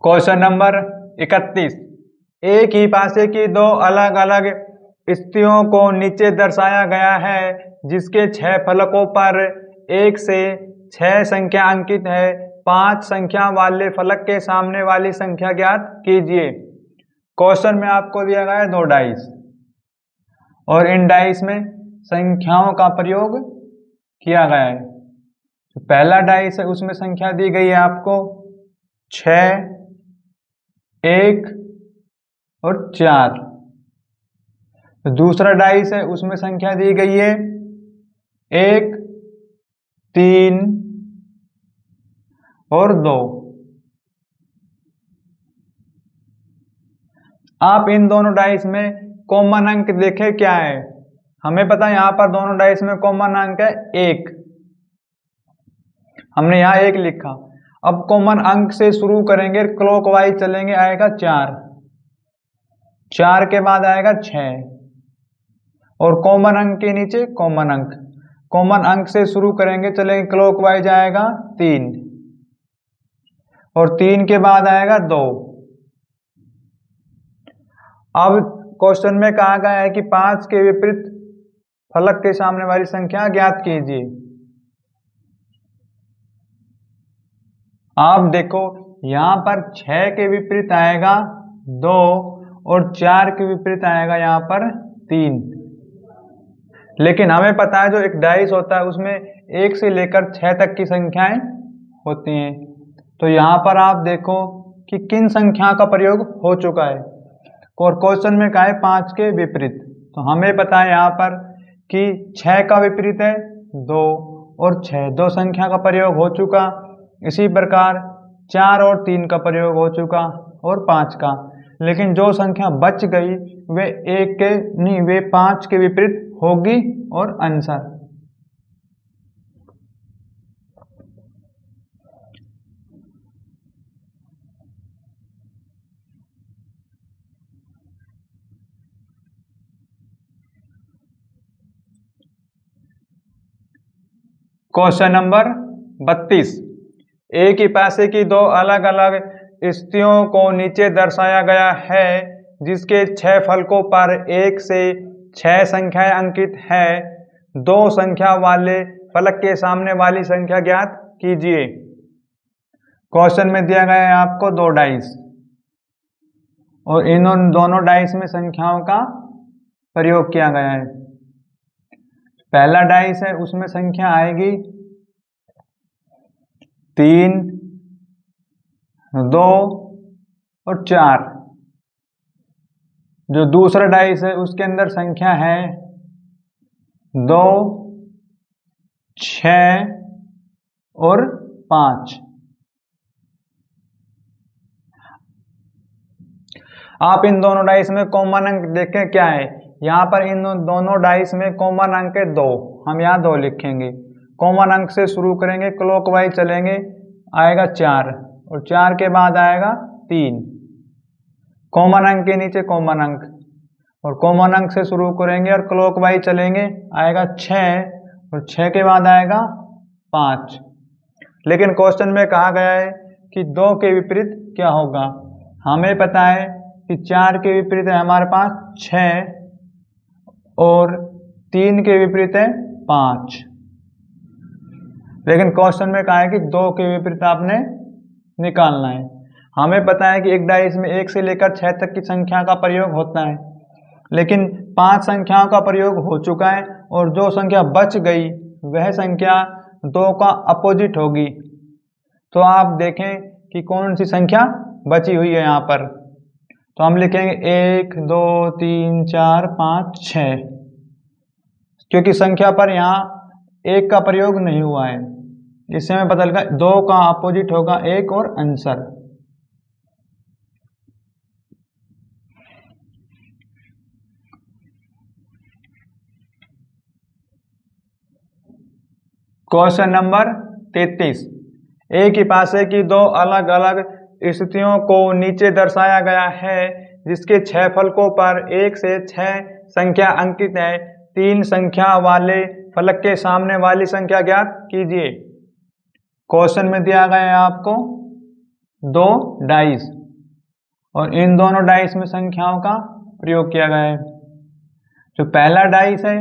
Question number 31। एक ही पासे की दो अलग अलग स्थितियों को नीचे दर्शाया गया है जिसके 6 फलकों पर 1 से 6 संख्या अंकित है। 5 संख्या वाले फलक के सामने वाली संख्या ज्ञात कीजिए। क्वेश्चन में आपको दिया गया है 2 डाइस और इन डाइस में संख्याओं का प्रयोग किया गया है। तो पहला डाइस है, उसमें संख्या दी गई है आपको 6, 1 और 4। तो दूसरा डाइस है, उसमें संख्या दी गई है 1, 3 और 2। आप इन दोनों डाइस में कॉमन अंक देखें क्या है। हमें पता है यहां पर दोनों डाइस में कॉमन अंक है 1, हमने यहां 1 लिखा। अब कॉमन अंक से शुरू करेंगे, क्लॉकवाइज चलेंगे, आएगा 4, 4 के बाद आएगा 6 और कॉमन अंक के नीचे कॉमन अंक। कॉमन अंक से शुरू करेंगे, चलेंगे क्लॉकवाइज, आएगा 3 और 3 के बाद आएगा 2। अब क्वेश्चन में कहा गया है कि 5 के विपरीत फलक के सामने वाली संख्या ज्ञात कीजिए। आप देखो यहां पर 6 के विपरीत आएगा 2 और 4 के विपरीत आएगा यहां पर 3। लेकिन हमें पता है जो एक डाइस होता है उसमें 1 से लेकर 6 तक की संख्याएं होती हैं। तो यहां पर आप देखो कि किन संख्या का प्रयोग हो चुका है। और क्वेश्चन में कहा है 5 के विपरीत, तो हमें पता है यहाँ पर कि 6 का विपरीत है 2 और 6, 2 संख्या का प्रयोग हो चुका। इसी प्रकार 4 और 3 का प्रयोग हो चुका और 5 का। लेकिन जो संख्या बच गई वे 1 के नहीं, वे 5 के विपरीत होगी और आंसर। Question number 32। एक ही पासे की दो अलग अलग स्थितियों को नीचे दर्शाया गया है जिसके 6 फलकों पर 1 से 6 संख्याएं अंकित है। 2 संख्या वाले फलक के सामने वाली संख्या ज्ञात कीजिए। क्वेश्चन में दिया गया है आपको 2 डाइस और इन दोनों डाइस में संख्याओं का प्रयोग किया गया है। पहला डाइस है, उसमें संख्या आएगी 3, 2 और 4। जो दूसरा डाइस है उसके अंदर संख्या है 2, 6 और 5। आप इन दोनों डाइस में कॉमन अंक देखें क्या है। यहाँ पर इन दोनों डाइस में कॉमन अंक है 2, हम यहाँ 2 लिखेंगे। कॉमन अंक से शुरू करेंगे, क्लॉकवाइज चलेंगे, आएगा 4 और 4 के बाद आएगा 3। कॉमन अंक के नीचे कॉमन अंक और कॉमन अंक से शुरू करेंगे और क्लॉकवाइज चलेंगे, आएगा 6 और 6 के बाद आएगा 5। लेकिन क्वेश्चन में कहा गया है कि 2 के विपरीत क्या होगा। हमें पता है कि 4 के विपरीत है हमारे पास 6 और 3 के विपरीत है 5। लेकिन क्वेश्चन में कहा है कि 2 के विपरीत आपने निकालना है। हमें पता है कि एक डाइस में 1 से लेकर 6 तक की संख्या का प्रयोग होता है, लेकिन 5 संख्याओं का प्रयोग हो चुका है और जो संख्या बच गई वह संख्या 2 का अपोजिट होगी। तो आप देखें कि कौन सी संख्या बची हुई है यहाँ पर। तो हम लिखेंगे 1, 2, 3, 4, 5, 6, क्योंकि संख्या पर यहाँ 1 का प्रयोग नहीं हुआ है। इससे हमें पता लगा 2 का अपोजिट होगा 1 और आंसर। Question number 33। एक ही पासे की 2 अलग अलग स्थितियों को नीचे दर्शाया गया है जिसके 6 फलकों पर 1 से 6 संख्या अंकित है। 3 संख्या वाले फलक के सामने वाली संख्या ज्ञात कीजिए। क्वेश्चन में दिया गया है आपको 2 डाइस, और इन दोनों डाइस में संख्याओं का प्रयोग किया गया है। जो पहला डाइस है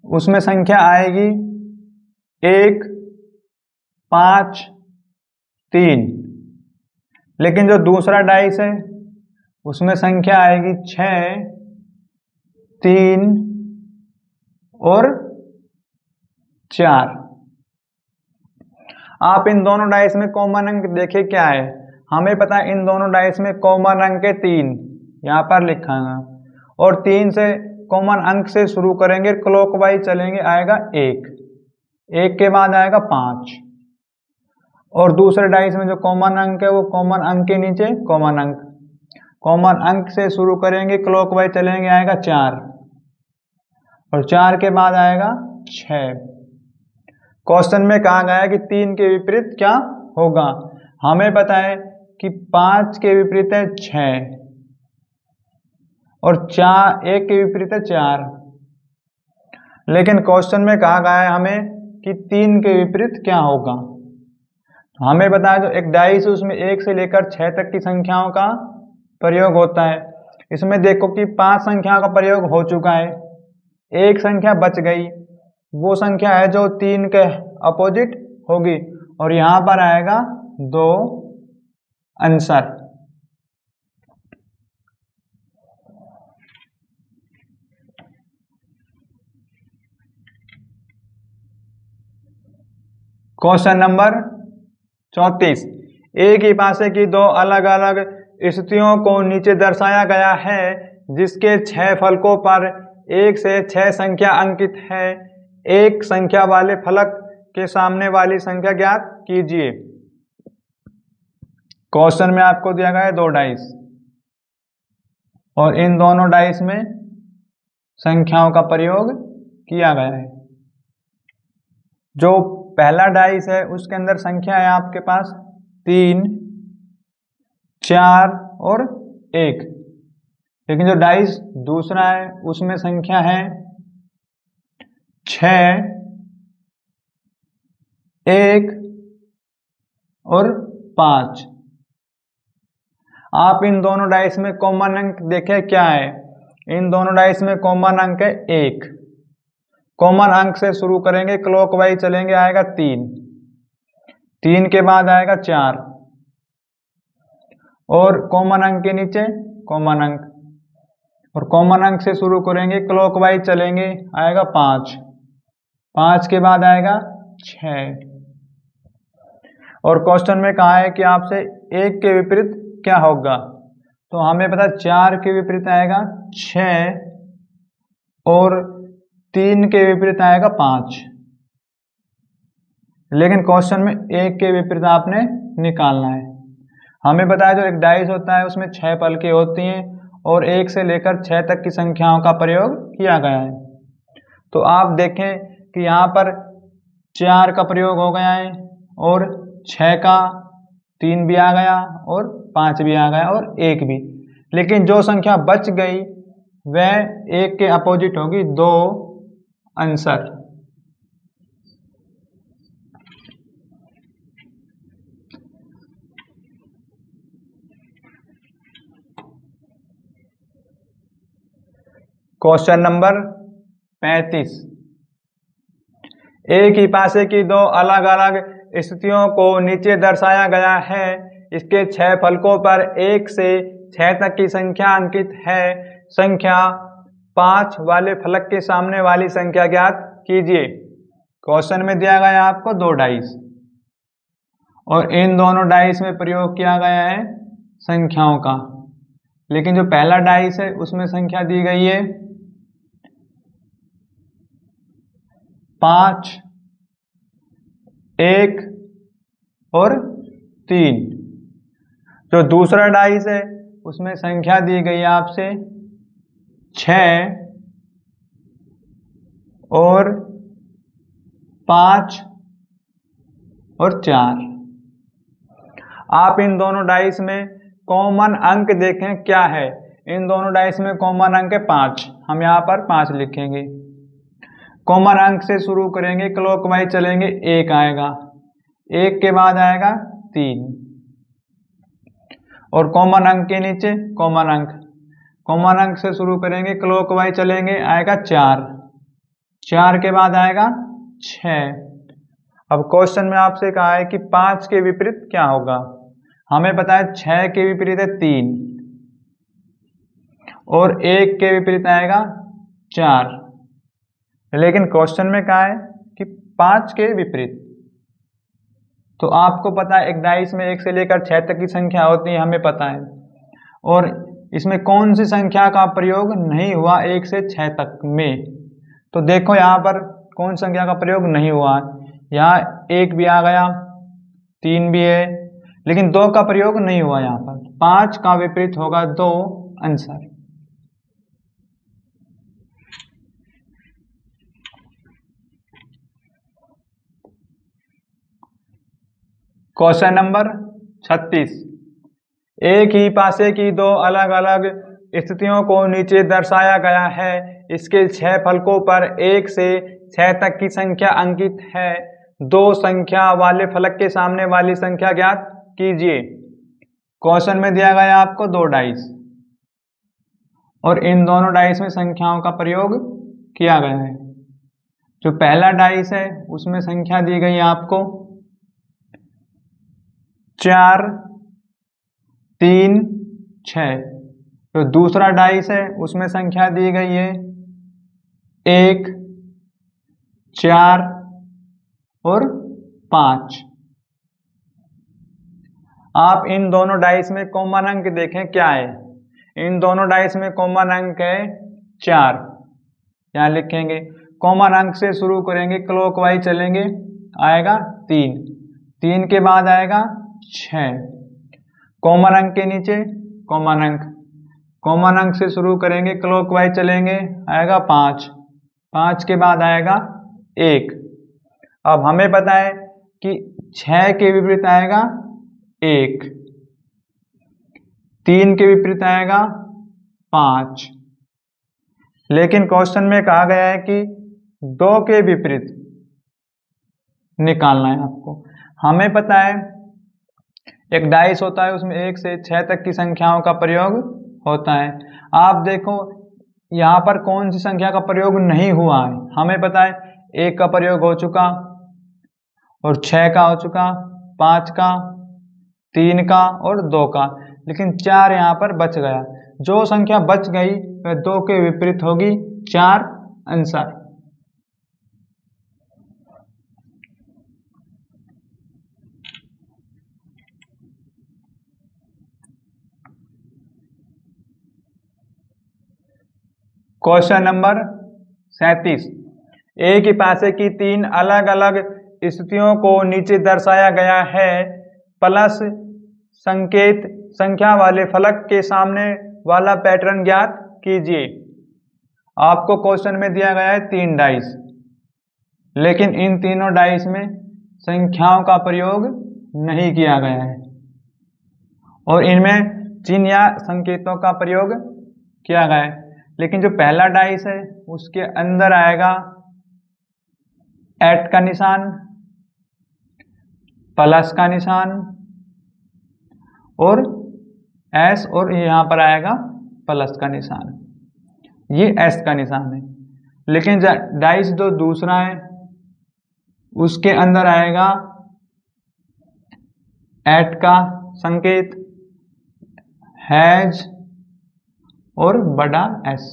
उसमें संख्या आएगी 1, 5, 3, लेकिन जो दूसरा डाइस है उसमें संख्या आएगी 6, 3 और 4। आप इन दोनों डाइस में कॉमन अंक देखें क्या है। हमें पता है इन दोनों डाइस में कॉमन अंक है 3, यहाँ पर लिखा है, और 3 से कॉमन अंक से शुरू करेंगे, क्लॉकवाइज चलेंगे, आएगा 1, 1 के बाद आएगा 5, और दूसरे डाइस में जो कॉमन अंक है वो कॉमन अंक के नीचे कॉमन अंक से शुरू करेंगे, क्लॉकवाइज चलेंगे, आएगा 4, और 4 के बाद आएगा 6। क्वेश्चन में कहा गया है कि 3 के विपरीत क्या होगा। हमें पता है कि 5 के विपरीत है 6, और 1 के विपरीत है 4, लेकिन क्वेश्चन में कहा गया है हमें कि 3 के विपरीत क्या होगा। हमें पता है जो एक डाइस है उसमें 1 से लेकर 6 तक की संख्याओं का प्रयोग होता है। इसमें देखो कि 5 संख्याओं का प्रयोग हो चुका है, एक संख्या बच गई, वो संख्या है जो 3 के अपोजिट होगी, और यहाँ पर आएगा 2 आंसर। क्वेश्चन नंबर 34, एक ही पासे की 2 अलग अलग स्थितियों को नीचे दर्शाया गया है, जिसके 6 फलकों पर 1 से 6 संख्या अंकित है। एक संख्या वाले फलक के सामने वाली संख्या ज्ञात कीजिए। क्वेश्चन में आपको दिया गया है 2 डाइस, और इन दोनों डाइस में संख्याओं का प्रयोग किया गया है। जो पहला डाइस है उसके अंदर संख्या है आपके पास 3, 4 और 1, लेकिन जो डाइस दूसरा है उसमें संख्या है 6, 1 और 5। आप इन दोनों डाइस में कॉमन अंक देखें क्या है। इन दोनों डाइस में कॉमन अंक है 1, कॉमन अंक से शुरू करेंगे, क्लॉकवाइज चलेंगे, आएगा 3, 3 के बाद आएगा 4, और कॉमन अंक के नीचे कॉमन अंक, और कॉमन अंक से शुरू करेंगे, क्लॉकवाइज चलेंगे, आएगा 5, 5 के बाद आएगा 6। और क्वेश्चन में कहा है कि आपसे 1 के विपरीत क्या होगा, तो हमें पता है 4 के विपरीत आएगा 6, और 3 के विपरीत आएगा 5, लेकिन क्वेश्चन में 1 के विपरीत आपने निकालना है। हमें पता है जो एक डाइस होता है उसमें 6 फलकें होती हैं, और 1 से लेकर 6 तक की संख्याओं का प्रयोग किया गया है। तो आप देखें कि यहाँ पर 4 का प्रयोग हो गया है, और 6 का 3 भी आ गया, और 5 भी आ गया, और 1 भी, लेकिन जो संख्या बच गई वह 1 के अपोजिट होगी, 2 आंसर। क्वेश्चन नंबर 35, एक ही पासे की 2 अलग अलग स्थितियों को नीचे दर्शाया गया है। इसके 6 फलकों पर 1 से 6 तक की संख्या अंकित है। संख्या 5 वाले फलक के सामने वाली संख्या ज्ञात कीजिए। क्वेश्चन में दिया गया है आपको 2 डाइस, और इन दोनों डाइस में प्रयोग किया गया है संख्याओं का, लेकिन जो पहला डाइस है उसमें संख्या दी गई है 5, 1 और 3। जो दूसरा डाइस है उसमें संख्या दी गई है आपसे 6 और 5 और 4। आप इन दोनों डाइस में कॉमन अंक देखें क्या है। इन दोनों डाइस में कॉमन अंक है 5, हम यहाँ पर 5 लिखेंगे। कॉमन अंक से शुरू करेंगे, क्लॉकवाइज चलेंगे, 1 आएगा, 1 के बाद आएगा 3, और कॉमन अंक के नीचे कॉमन अंक। कॉमन अंक से शुरू करेंगे, क्लॉकवाइज चलेंगे, आएगा 4, 4 के बाद आएगा 6। अब क्वेश्चन में आपसे कहा है कि 5 के विपरीत क्या होगा। हमें पता है 6 के विपरीत है 3 और 1 के विपरीत आएगा 4, लेकिन क्वेश्चन में कहा है कि 5 के विपरीत। तो आपको पता है एक डाइस में 1 से लेकर 6 तक की संख्या होती है, हमें पता है। और इसमें कौन सी संख्या का प्रयोग नहीं हुआ 1 से 6 तक में, तो देखो यहाँ पर कौन संख्या का प्रयोग नहीं हुआ है। यहाँ 1 भी आ गया, 3 भी है, लेकिन 2 का प्रयोग नहीं हुआ। यहाँ पर 5 का विपरीत होगा 2 आंसर। क्वेश्चन नंबर 36, एक ही पासे की 2 अलग अलग स्थितियों को नीचे दर्शाया गया है। इसके 6 फलकों पर 1 से 6 तक की संख्या अंकित है। 2 संख्या वाले फलक के सामने वाली संख्या ज्ञात कीजिए। क्वेश्चन में दिया गया आपको 2 डाइस और इन दोनों डाइस में संख्याओं का प्रयोग किया गया है। जो पहला डाइस है उसमें संख्या दी गई है आपको 4, 3, 6। तो दूसरा डाइस है उसमें संख्या दी गई है 1, 4 और 5। आप इन दोनों डाइस में कॉमन अंक देखें क्या है। इन दोनों डाइस में कॉमन अंक है 4, यहाँ लिखेंगे। कॉमन अंक से शुरू करेंगे, क्लॉकवाइज चलेंगे, आएगा 3, 3 के बाद आएगा 6। कॉमन अंक के नीचे कॉमन अंक, कॉमन अंक से शुरू करेंगे, क्लॉकवाइज चलेंगे, आएगा 5, 5 के बाद आएगा 1। अब हमें पता है कि 6 के विपरीत आएगा 1, 3 के विपरीत आएगा 5, लेकिन क्वेश्चन में कहा गया है कि 2 के विपरीत निकालना है आपको। हमें पता है एक डाइस होता है उसमें 1 से 6 तक की संख्याओं का प्रयोग होता है। आप देखो यहाँ पर कौन सी संख्या का प्रयोग नहीं हुआ है। हमें पता है 1 का प्रयोग हो चुका और 6 का हो चुका, 5 का, 3 का और 2 का, लेकिन 4 यहाँ पर बच गया। जो संख्या बच गई वह 2 के विपरीत होगी, 4 आंसर। क्वेश्चन नंबर 37, एक ही पासे की 3 अलग अलग स्थितियों को नीचे दर्शाया गया है। प्लस संकेत संख्या वाले फलक के सामने वाला पैटर्न ज्ञात कीजिए। आपको क्वेश्चन में दिया गया है 3 डाइस, लेकिन इन तीनों डाइस में संख्याओं का प्रयोग नहीं किया गया है और इनमें चिन्ह या संकेतों का प्रयोग किया गया है। लेकिन जो पहला डाइस है उसके अंदर आएगा ऐट का निशान, प्लस का निशान और एस, और यहाँ पर आएगा प्लस का निशान, ये एस का निशान है। लेकिन डाइस जो दूसरा है उसके अंदर आएगा ऐट का संकेत, हैज और बड़ा एस।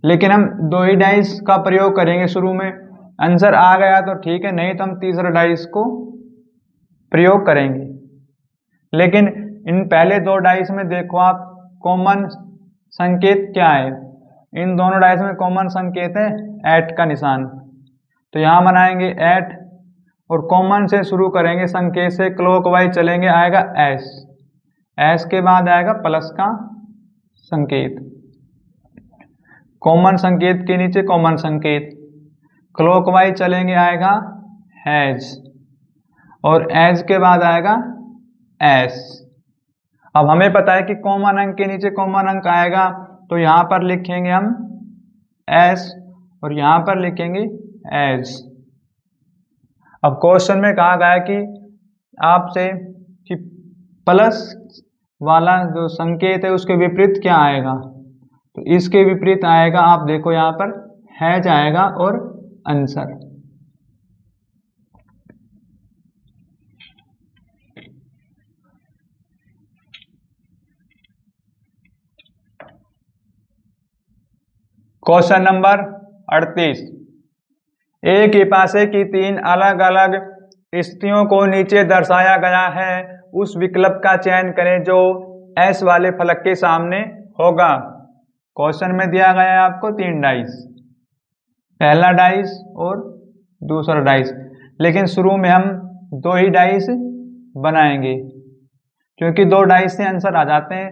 लेकिन हम 2 ही डाइस का प्रयोग करेंगे शुरू में। आंसर आ गया तो ठीक है, नहीं तो हम तीसरा डाइस को प्रयोग करेंगे। लेकिन इन पहले 2 डाइस में देखो आप कॉमन संकेत क्या है। इन दोनों डाइस में कॉमन संकेत है ऐट का निशान, तो यहाँ बनाएंगे ऐट और कॉमन से शुरू करेंगे, संकेत से क्लॉकवाइज चलेंगे, आएगा एस, एस के बाद आएगा प्लस का संकेत। कॉमन संकेत के नीचे कॉमन संकेत, क्लॉकवाइज चलेंगे, आएगा हैज और एज के बाद आएगा एस। अब हमें पता है कि कॉमन अंक के नीचे कॉमन अंक आएगा, तो यहाँ पर लिखेंगे हम एस और यहाँ पर लिखेंगे एज। अब क्वेश्चन में कहा गया है कि आपसे कि प्लस वाला जो संकेत है उसके विपरीत क्या आएगा, तो इसके विपरीत आएगा, आप देखो यहाँ पर हैज आएगा और आंसर। क्वेश्चन नंबर 38, एक ही पासे की तीन अलग अलग स्थितियों को नीचे दर्शाया गया है, उस विकल्प का चयन करें जो एस वाले फलक के सामने होगा। क्वेश्चन में दिया गया है आपको तीन डाइस, पहला डाइस और दूसरा डाइस, लेकिन शुरू में हम दो ही डाइस बनाएंगे क्योंकि दो डाइस से आंसर आ जाते हैं।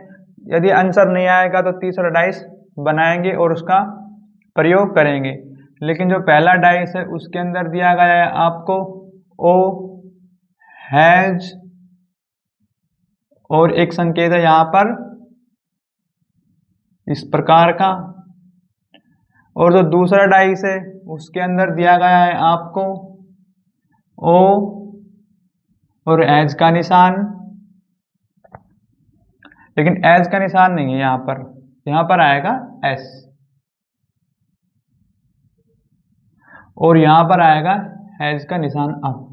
यदि आंसर नहीं आएगा तो तीसरा डाइस बनाएंगे और उसका प्रयोग करेंगे। लेकिन जो पहला डाइस है उसके अंदर दिया गया है आपको ओ हैज और एक संकेत है यहाँ पर इस प्रकार का, और जो दूसरा डाइस है उसके अंदर दिया गया है आपको ओ और एज का निशान, लेकिन एज का निशान नहीं है यहाँ पर आएगा एस और यहाँ पर आएगा हैज का निशान अप।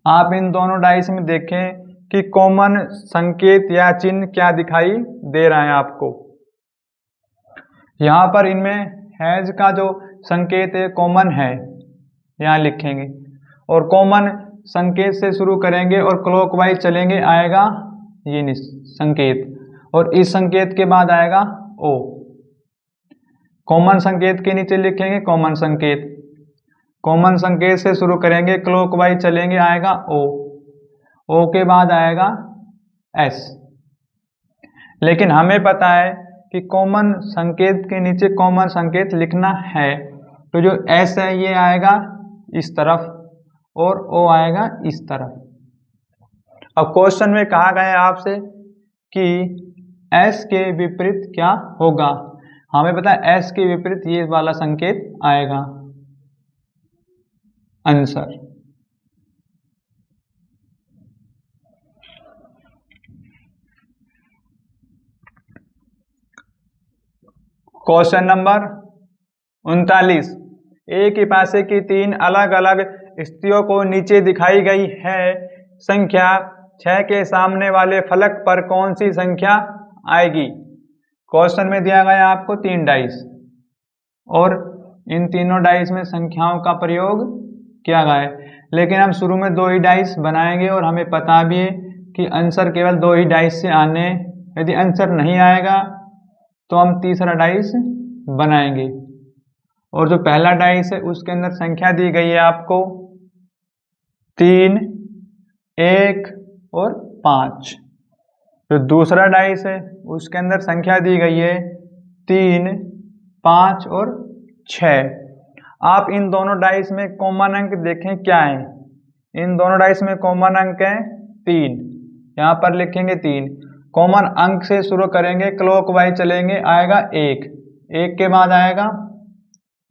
आप इन दोनों डाइस में देखें कि कॉमन संकेत या चिन्ह क्या दिखाई दे रहा है आपको। यहाँ पर इनमें हैज का जो संकेत है कॉमन है, यहाँ लिखेंगे और कॉमन संकेत से शुरू करेंगे और क्लॉकवाइज चलेंगे, आएगा ये संकेत और इस संकेत के बाद आएगा ओ। कॉमन संकेत के नीचे लिखेंगे कॉमन संकेत, कॉमन संकेत से शुरू करेंगे क्लॉकवाइज चलेंगे, आएगा ओ, ओ के बाद आएगा एस। लेकिन हमें पता है कि कॉमन संकेत के नीचे कॉमन संकेत लिखना है, तो जो एस है ये आएगा इस तरफ और ओ आएगा इस तरफ। अब क्वेश्चन में कहा गया है आपसे कि एस के विपरीत क्या होगा, हमें पता है एस के विपरीत ये वाला संकेत आएगा आंसर। क्वेश्चन नंबर 39, एक ही पासे की तीन अलग अलग स्थितियों को नीचे दिखाई गई है, संख्या 6 के सामने वाले फलक पर कौन सी संख्या आएगी। क्वेश्चन में दिया गया आपको तीन डाइस और इन तीनों डाइस में संख्याओं का प्रयोग किया गया है, लेकिन हम शुरू में दो ही डाइस बनाएंगे और हमें पता भी है कि आंसर केवल दो ही डाइस से आने, यदि आंसर नहीं आएगा तो हम तीसरा डाइस बनाएंगे और जो पहला डाइस है उसके अंदर संख्या दी गई है आपको 3, 1 और 5। जो दूसरा डाइस है उसके अंदर संख्या दी गई है 3, 5 और 6। आप इन दोनों डाइस में कॉमन अंक देखें क्या है, इन दोनों डाइस में कॉमन अंक है 3, यहाँ पर लिखेंगे 3। कॉमन अंक से शुरू करेंगे क्लॉकवाइज चलेंगे, आएगा 1, 1 के बाद आएगा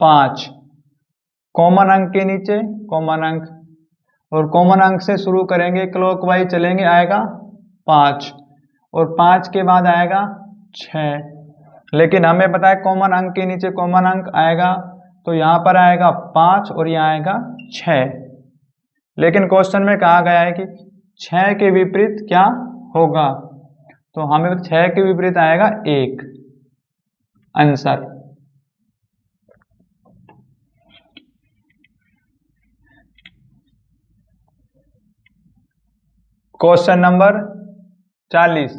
5, कॉमन अंक के नीचे कॉमन अंक और कॉमन अंक से शुरू करेंगे क्लॉकवाइज चलेंगे, आएगा 5 और 5 के बाद आएगा 6। लेकिन हमें पता है कॉमन अंक के नीचे कॉमन अंक आएगा, तो यहाँ पर आएगा 5 और यहाँ आएगा 6। लेकिन क्वेश्चन में कहा गया है कि 6 के विपरीत क्या होगा, तो हमें 6 के विपरीत आएगा 1 आंसर। क्वेश्चन नंबर 40,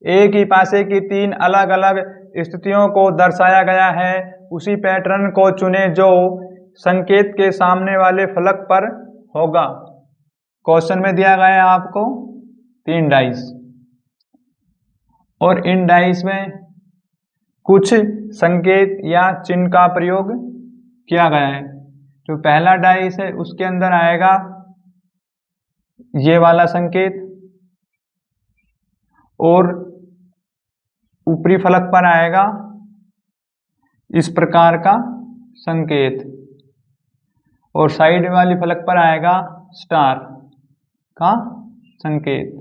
एक ही पासे की तीन अलग अलग स्थितियों को दर्शाया गया है, उसी पैटर्न को चुने जो संकेत के सामने वाले फलक पर होगा। क्वेश्चन में दिया गया है आपको 3 डाइस और इन डाइस में कुछ संकेत या चिन्ह का प्रयोग किया गया है। जो पहला डाइस है उसके अंदर आएगा ये वाला संकेत और ऊपरी फलक पर आएगा इस प्रकार का संकेत और साइड वाली फलक पर आएगा स्टार। का संकेत।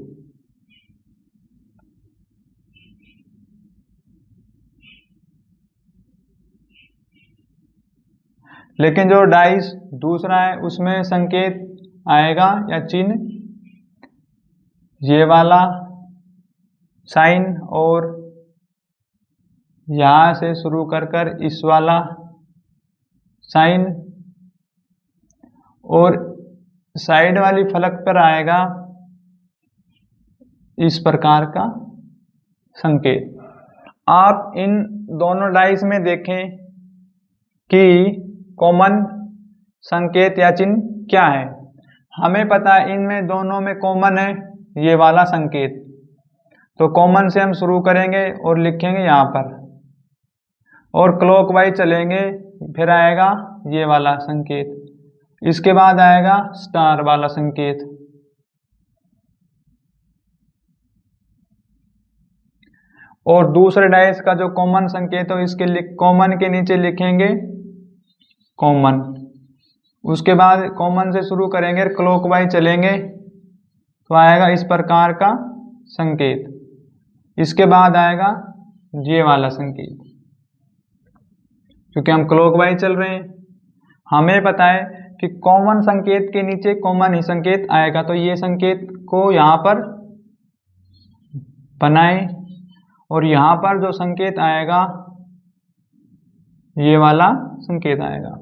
लेकिन जो डाइस दूसरा है उसमें संकेत आएगा या चिन्ह ये वाला साइन, और यहां से शुरू कर कर इस वाला साइन, और साइड वाली फलक पर आएगा इस प्रकार का संकेत। आप इन दोनों डाइस में देखें कि कॉमन संकेत या चिन्ह क्या है। हमें पता है इनमें दोनों में कॉमन है ये वाला संकेत, तो कॉमन से हम शुरू करेंगे और लिखेंगे यहाँ पर, और क्लॉकवाइज चलेंगे, फिर आएगा ये वाला संकेत, इसके बाद आएगा स्टार वाला संकेत। और दूसरे डाइस का जो कॉमन संकेत हो इसके कॉमन के नीचे लिखेंगे कॉमन, उसके बाद कॉमन से शुरू करेंगे, क्लॉकवाइज चलेंगे तो आएगा इस प्रकार का संकेत, इसके बाद आएगा ये वाला संकेत। क्योंकि हम क्लॉकवाइज चल रहे हैं, हमें पता है कि कॉमन संकेत के नीचे कॉमन ही संकेत आएगा, तो ये संकेत को यहाँ पर बनाएं, और यहाँ पर जो संकेत आएगा ये वाला संकेत आएगा।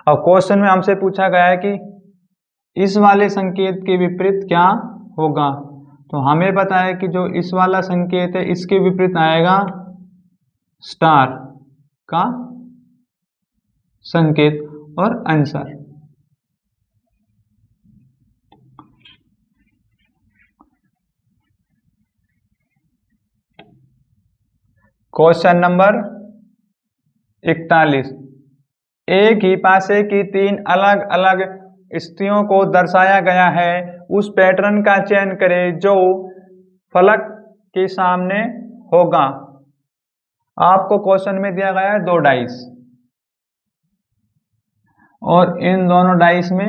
अब क्वेश्चन में हमसे पूछा गया है कि इस वाले संकेत के विपरीत क्या होगा, तो हमें पता है कि जो इस वाला संकेत है इसके विपरीत आएगा स्टार का संकेत और आंसर। क्वेश्चन नंबर 41, एक ही पासे की तीन अलग अलग स्थितियों को दर्शाया गया है, उस पैटर्न का चयन करें जो फलक के सामने होगा। आपको क्वेश्चन में दिया गया है दो डाइस, और इन दोनों डाइस में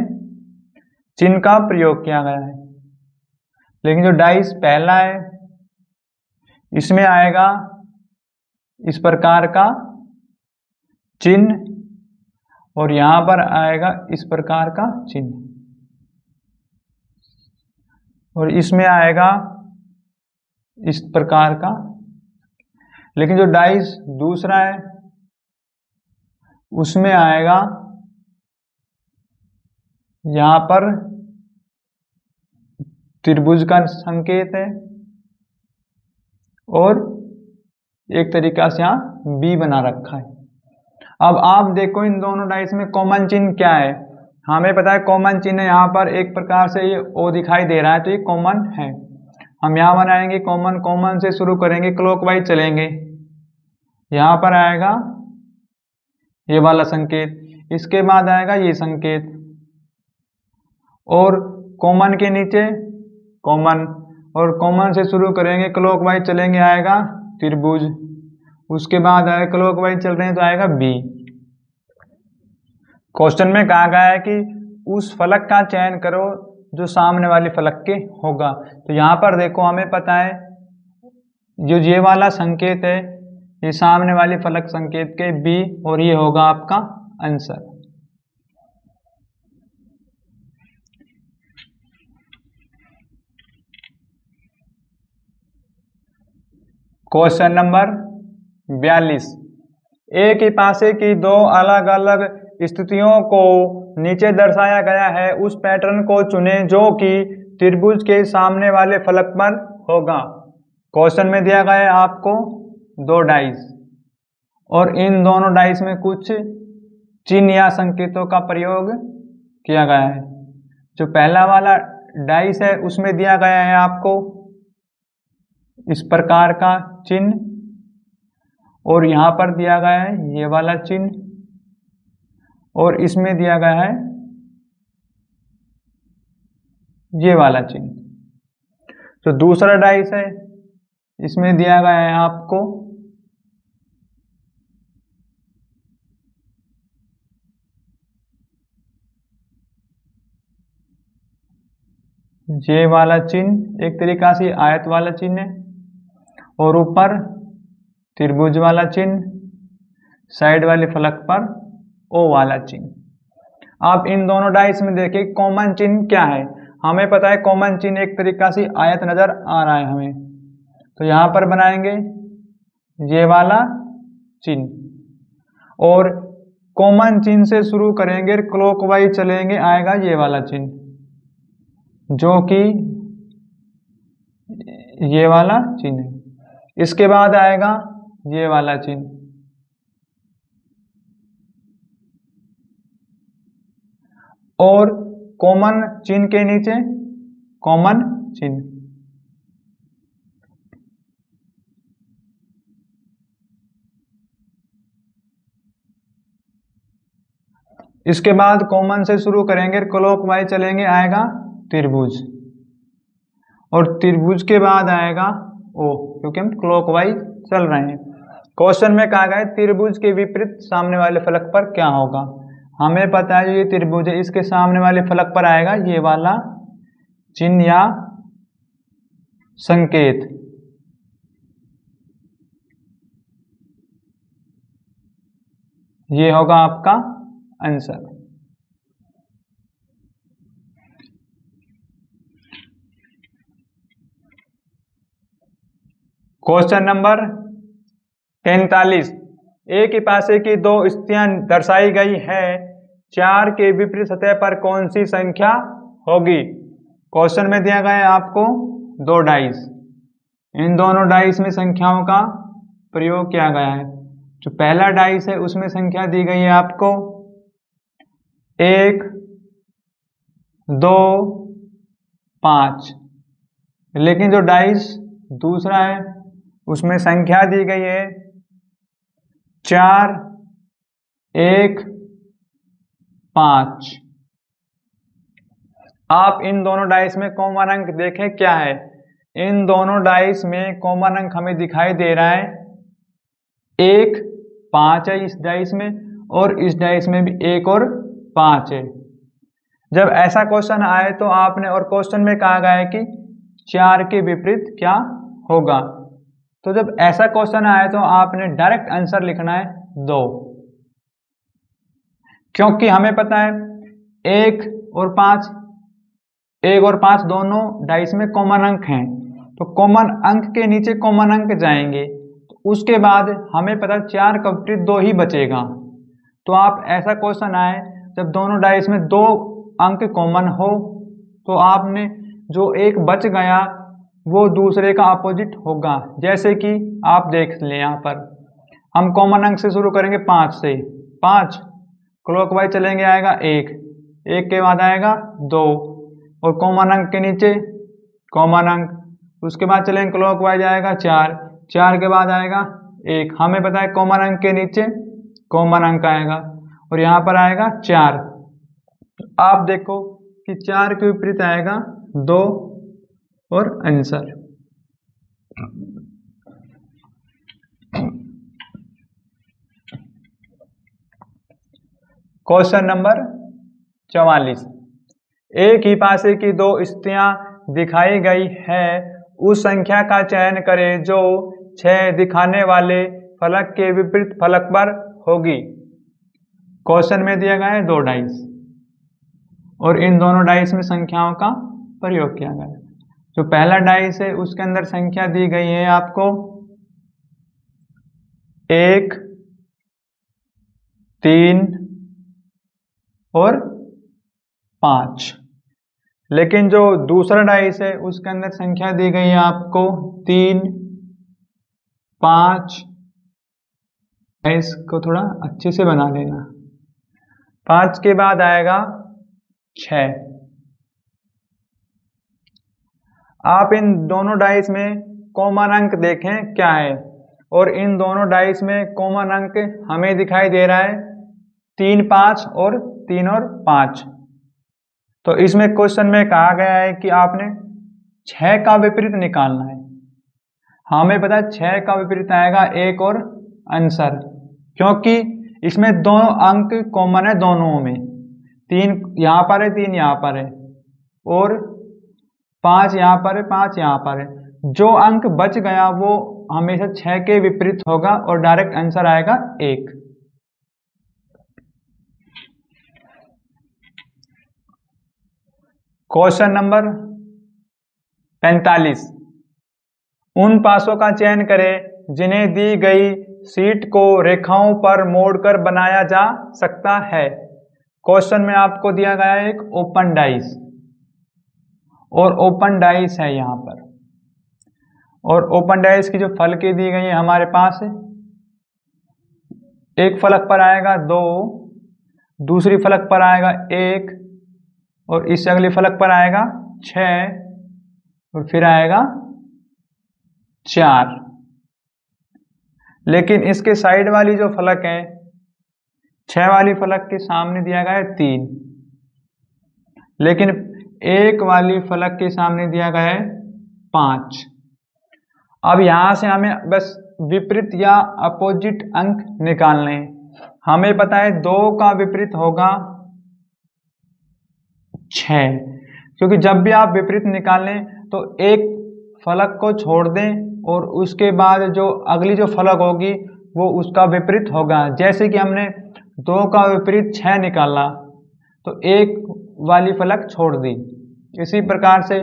चिन्ह का प्रयोग किया गया है। लेकिन जो डाइस पहला है इसमें आएगा इस प्रकार का चिन्ह, और यहां पर आएगा इस प्रकार का चिन्ह, और इसमें आएगा इस प्रकार का। लेकिन जो डाइस दूसरा है उसमें आएगा यहां पर त्रिभुज का संकेत है, और एक तरीका से यहां बी बना रखा है। अब आप देखो इन दोनों डाइस में कॉमन चिन्ह क्या है। हमें पता है कॉमन चिन्ह यहाँ पर एक प्रकार से ये ओ दिखाई दे रहा है, तो ये कॉमन है। हम यहाँ बनाएंगे कॉमन, कॉमन से शुरू करेंगे, क्लॉकवाइज चलेंगे, यहाँ पर आएगा ये वाला संकेत, इसके बाद आएगा ये संकेत, और कॉमन के नीचे कॉमन, और कॉमन से शुरू करेंगे, क्लॉकवाइज चलेंगे, आएगा त्रिभुज, उसके बाद आएगा क्लॉकवाइज चल रहे हैं तो आएगा बी। क्वेश्चन में कहा गया है कि उस फलक का चयन करो जो सामने वाली फलक के होगा। तो यहाँ पर देखो हमें पता है जो ये वाला संकेत है ये सामने वाली फलक संकेत के बी, और ये होगा आपका आंसर। क्वेश्चन नंबर 42, एक ही पासे की दो अलग अलग स्थितियों को नीचे दर्शाया गया है, उस पैटर्न को चुनें जो कि त्रिभुज के सामने वाले फलक पर होगा। क्वेश्चन में दिया गया है आपको दो डाइस, और इन दोनों डाइस में कुछ चिन्ह या संकेतों का प्रयोग किया गया है। जो पहला वाला डाइस है उसमें दिया गया है आपको इस प्रकार का चिन्ह, और यहाँ पर दिया गया है ये वाला चिन्ह, और इसमें दिया गया है ये वाला चिन्ह। तो दूसरा डाइस है इसमें दिया गया है आपको ये वाला चिन्ह एक तरीका से आयत वाला चिन्ह है, और ऊपर त्रिभुज वाला चिन्ह, साइड वाले फलक पर ओ वाला चिन्ह। आप इन दोनों डाइस में देखिए कॉमन चिन्ह क्या है। हमें पता है कॉमन चिन्ह एक तरीका से आयत नजर आ रहा है हमें, तो यहां पर बनाएंगे ये वाला चिन्ह, और कॉमन चिन्ह से शुरू करेंगे, क्लॉकवाइज चलेंगे, आएगा ये वाला चिन्ह, जो कि ये वाला चिन्ह है। इसके बाद आएगा ये वाला चिन्ह, और कॉमन चिन्ह के नीचे कॉमन चिन्ह। इसके बाद कॉमन से शुरू करेंगे, क्लॉकवाइज चलेंगे, आएगा त्रिभुज, और त्रिभुज के बाद आएगा ओ, क्योंकि हम क्लॉकवाइज चल रहे हैं। क्वेश्चन में कहा गया है त्रिभुज के विपरीत सामने वाले फलक पर क्या होगा। हमें पता है ये त्रिभुज है, इसके सामने वाले फलक पर आएगा ये वाला चिन्ह या संकेत। ये होगा आपका आंसर। क्वेश्चन नंबर 43, एक ही पासे की दो स्थितियां दर्शाई गई है, 4 के विपरीत सतह पर कौन सी संख्या होगी। क्वेश्चन में दिया गया है आपको 2 डाइस, इन दोनों डाइस में संख्याओं का प्रयोग किया गया है। जो पहला डाइस है उसमें संख्या दी गई है आपको 1, 2, 5, लेकिन जो डाइस दूसरा है उसमें संख्या दी गई है 4, 1, 5। आप इन दोनों डाइस में कॉमन अंक देखें क्या है। इन दोनों डाइस में कॉमन अंक हमें दिखाई दे रहा है 1, 5 है इस डाइस में, और इस डाइस में भी 1 और 5 है। जब ऐसा क्वेश्चन आए तो आपने, और क्वेश्चन में कहा गया है कि 4 के विपरीत क्या होगा, तो जब ऐसा क्वेश्चन आए तो आपने डायरेक्ट आंसर लिखना है 2, क्योंकि हमें पता है 1 और 5 दोनों डाइस में कॉमन अंक हैं, तो कॉमन अंक के नीचे कॉमन अंक जाएंगे, तो उसके बाद हमें पता 4 का विपरीत 2 ही बचेगा। तो आप ऐसा क्वेश्चन आए जब दोनों डाइस में 2 अंक कॉमन हो, तो आपने जो एक बच गया वो दूसरे का अपोजिट होगा। जैसे कि आप देख लें, यहाँ पर हम कॉमन अंक से शुरू करेंगे 5 से, 5 क्लॉकवाइज चलेंगे, आएगा 1, 1 के बाद आएगा 2, और कॉमन अंक के नीचे कॉमन अंक, उसके बाद चलेंगे क्लॉकवाइज आएगा 4, 4 के बाद आएगा 1। हमें पता है कॉमन अंक के नीचे कॉमन अंक आएगा, और यहाँ पर आएगा 4। आप देखो कि 4 के विपरीत आएगा 2 और आंसर। क्वेश्चन नंबर 44, एक ही पासे की 2 स्थितियां दिखाई गई है, उस संख्या का चयन करें जो 6 दिखाने वाले फलक के विपरीत फलक पर होगी। क्वेश्चन में दिया गया है 2 डाइस, और इन दोनों डाइस में संख्याओं का प्रयोग किया गया है। जो पहला डाइस है उसके अंदर संख्या दी गई है आपको 1, 3 और 5, लेकिन जो दूसरा डाइस है उसके अंदर संख्या दी गई है आपको 3, 5। इसको थोड़ा अच्छे से बना लेना। 5 के बाद आएगा 6। आप इन दोनों डाइस में कॉमन अंक देखें क्या है, और इन दोनों डाइस में कॉमन अंक हमें दिखाई दे रहा है 3, 5 और 3 और 5। तो इसमें क्वेश्चन में कहा गया है कि आपने 6 का विपरीत निकालना है। हमें पता है 6 का विपरीत आएगा 1 और आंसर, क्योंकि इसमें दोनों अंक कॉमन है दोनों में, 3 यहाँ पर है, 3 यहाँ पर है, और 5 यहाँ पर है, 5 यहाँ पर है। जो अंक बच गया वो हमेशा 6 के विपरीत होगा और डायरेक्ट आंसर आएगा 1। क्वेश्चन नंबर 45, उन पासों का चयन करें जिन्हें दी गई शीट को रेखाओं पर मोड़कर बनाया जा सकता है। क्वेश्चन में आपको दिया गया है एक ओपन डाइस, और ओपन डाइस है यहाँ पर, और ओपन डाइस की जो फलकें दी गई है हमारे पास है, एक फलक पर आएगा 2, दूसरी फलक पर आएगा 1, और इससे अगले फलक पर आएगा 6, और फिर आएगा 4। लेकिन इसके साइड वाली जो फलक है, 6 वाली फलक के सामने दिया गया है 3, लेकिन 1 वाली फलक के सामने दिया गया है 5। अब यहां से हमें बस विपरीत या अपोजिट अंक निकालने हैं। हमें पता है 2 का विपरीत होगा 6, क्योंकि जब भी आप विपरीत निकालें तो एक फलक को छोड़ दें और उसके बाद जो अगली जो फलक होगी वो उसका विपरीत होगा। जैसे कि हमने 2 का विपरीत 6 निकाला तो 1 वाली फलक छोड़ दी, इसी प्रकार से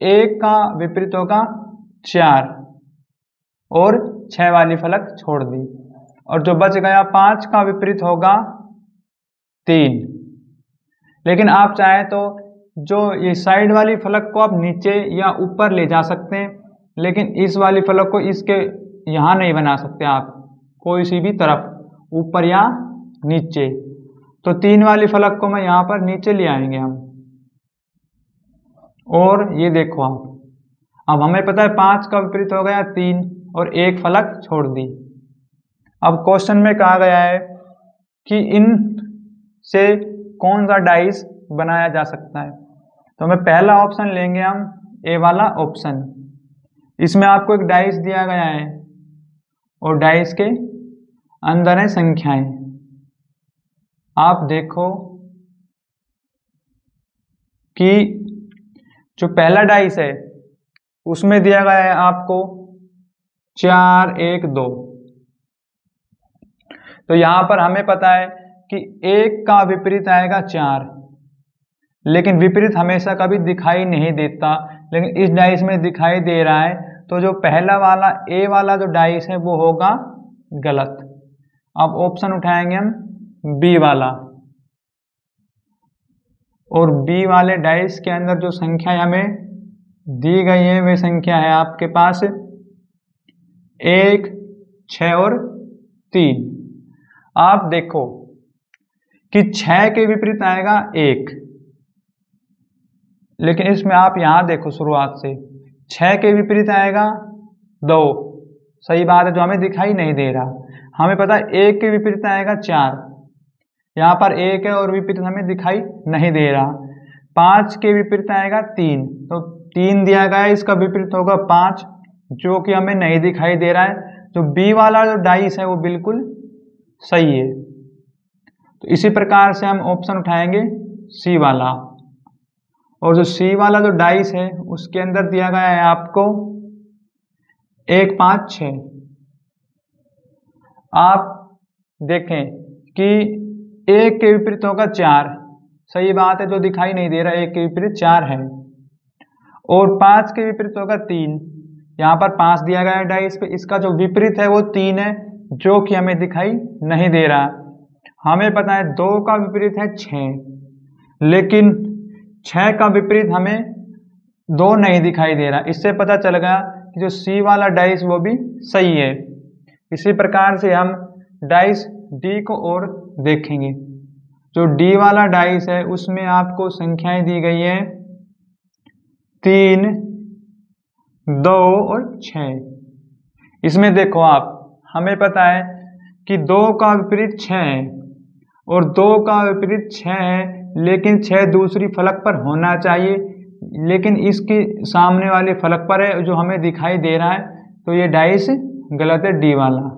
1 का विपरीत होगा 4 और 6 वाली फलक छोड़ दी, और जो बच गया 5 का विपरीत होगा 3। लेकिन आप चाहे तो जो ये साइड वाली फलक को आप नीचे या ऊपर ले जा सकते हैं, लेकिन इस वाली फलक को इसके यहाँ नहीं बना सकते आप, कोई सी भी तरफ, ऊपर या नीचे। तो 3 वाली फलक को मैं यहाँ पर नीचे ले आएंगे हम, और ये देखो आप, अब हमें पता है 5 का विपरीत हो गया 3 और 1 फलक छोड़ दी। अब क्वेश्चन में कहा गया है कि इन से कौन सा डाइस बनाया जा सकता है। तो हमें पहला ऑप्शन लेंगे हम, ए वाला ऑप्शन। इसमें आपको एक डाइस दिया गया है और डाइस के अंदर है संख्याएं। आप देखो कि जो पहला डाइस है उसमें दिया गया है आपको 4 1 2। तो यहां पर हमें पता है कि 1 का विपरीत आएगा 4, लेकिन विपरीत हमेशा कभी दिखाई नहीं देता, लेकिन इस डाइस में दिखाई दे रहा है। तो जो पहला वाला ए वाला जो डाइस है वो होगा गलत। अब ऑप्शन उठाएंगे हम बी वाला, और बी वाले डाइस के अंदर जो संख्या हमें दी गई है वे संख्या है आपके पास 1 6 और 3। आप देखो कि 6 के विपरीत आएगा 1, लेकिन इसमें आप यहां देखो शुरुआत से 6 के विपरीत आएगा 2, सही बात है, जो हमें दिखाई नहीं दे रहा। हमें पता है 1 के विपरीत आएगा 4, यहाँ पर 1 है और विपरीत हमें दिखाई नहीं दे रहा। 5 के विपरीत आएगा 3, तो 3 दिया गया है, इसका विपरीत होगा 5, जो कि हमें नहीं दिखाई दे रहा है। तो बी वाला जो डाइस है वो बिल्कुल सही है। तो इसी प्रकार से हम ऑप्शन उठाएंगे सी वाला, और जो सी वाला जो डाइस है उसके अंदर दिया गया है आपको 1 5 6। आप देखें कि 1 के विपरीत होगा 4, सही बात है, जो दिखाई नहीं दे रहा, 1 के विपरीत 4 है, और 5 के विपरीत होगा 3। यहाँ पर 5 दिया गया है डाइस पे, इसका जो विपरीत है वो 3 है, जो कि हमें दिखाई नहीं दे रहा। हमें पता है 2 का विपरीत है 6, लेकिन 6 का विपरीत हमें 2 नहीं दिखाई दे रहा। इससे पता चल गया कि जो सी वाला डाइस वो भी सही है। इसी प्रकार से हम डाइस डी को और देखेंगे। जो डी वाला डाइस है उसमें आपको संख्याएं दी गई है 3 2 और 6। इसमें देखो आप, हमें पता है कि 2 का विपरीत 6 है और 2 का विपरीत 6 है, लेकिन 6 दूसरी फलक पर होना चाहिए, लेकिन इसके सामने वाले फलक पर है जो हमें दिखाई दे रहा है। तो ये डाइस गलत है, डी वाला।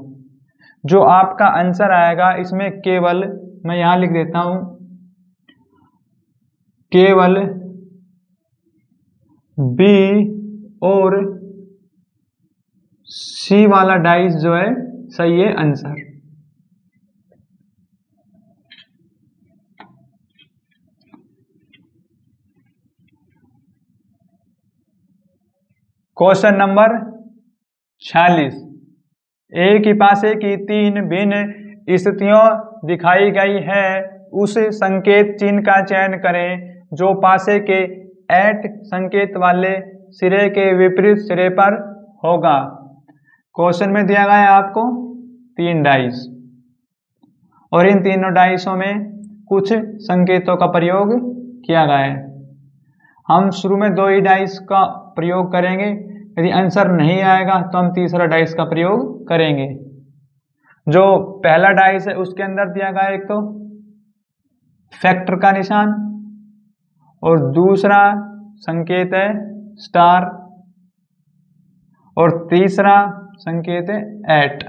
जो आपका आंसर आएगा इसमें केवल, मैं यहाँ लिख देता हूँ, केवल बी और सी वाला डाइस जो है सही है आंसर। क्वेश्चन नंबर 46, एक ही पासे की तीन भिन्न स्थितियों दिखाई गई है, उस संकेत चिन्ह का चयन करें जो पासे के एट संकेत वाले सिरे के विपरीत सिरे पर होगा। क्वेश्चन में दिया गया है आपको 3 डाइस और इन तीनों डाइसों में कुछ संकेतों का प्रयोग किया गया है। हम शुरू में 2 ही डाइस का प्रयोग करेंगे, यदि आंसर नहीं आएगा तो हम तीसरा डाइस का प्रयोग करेंगे। जो पहला डाइस है उसके अंदर दिया गया एक तो फैक्टर का निशान और दूसरा संकेत है स्टार और तीसरा संकेत है एट।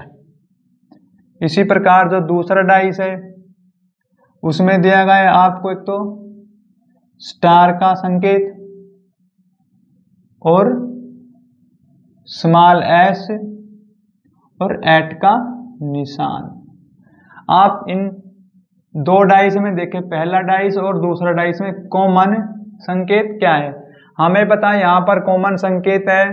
इसी प्रकार जो दूसरा डाइस है उसमें दिया गया है आपको एक तो स्टार का संकेत और स्मॉल एस और एट का निशान। आप इन 2 डाइस में देखें, पहला डाइस और दूसरा डाइस में कॉमन संकेत क्या है। हमें पता है यहाँ पर कॉमन संकेत है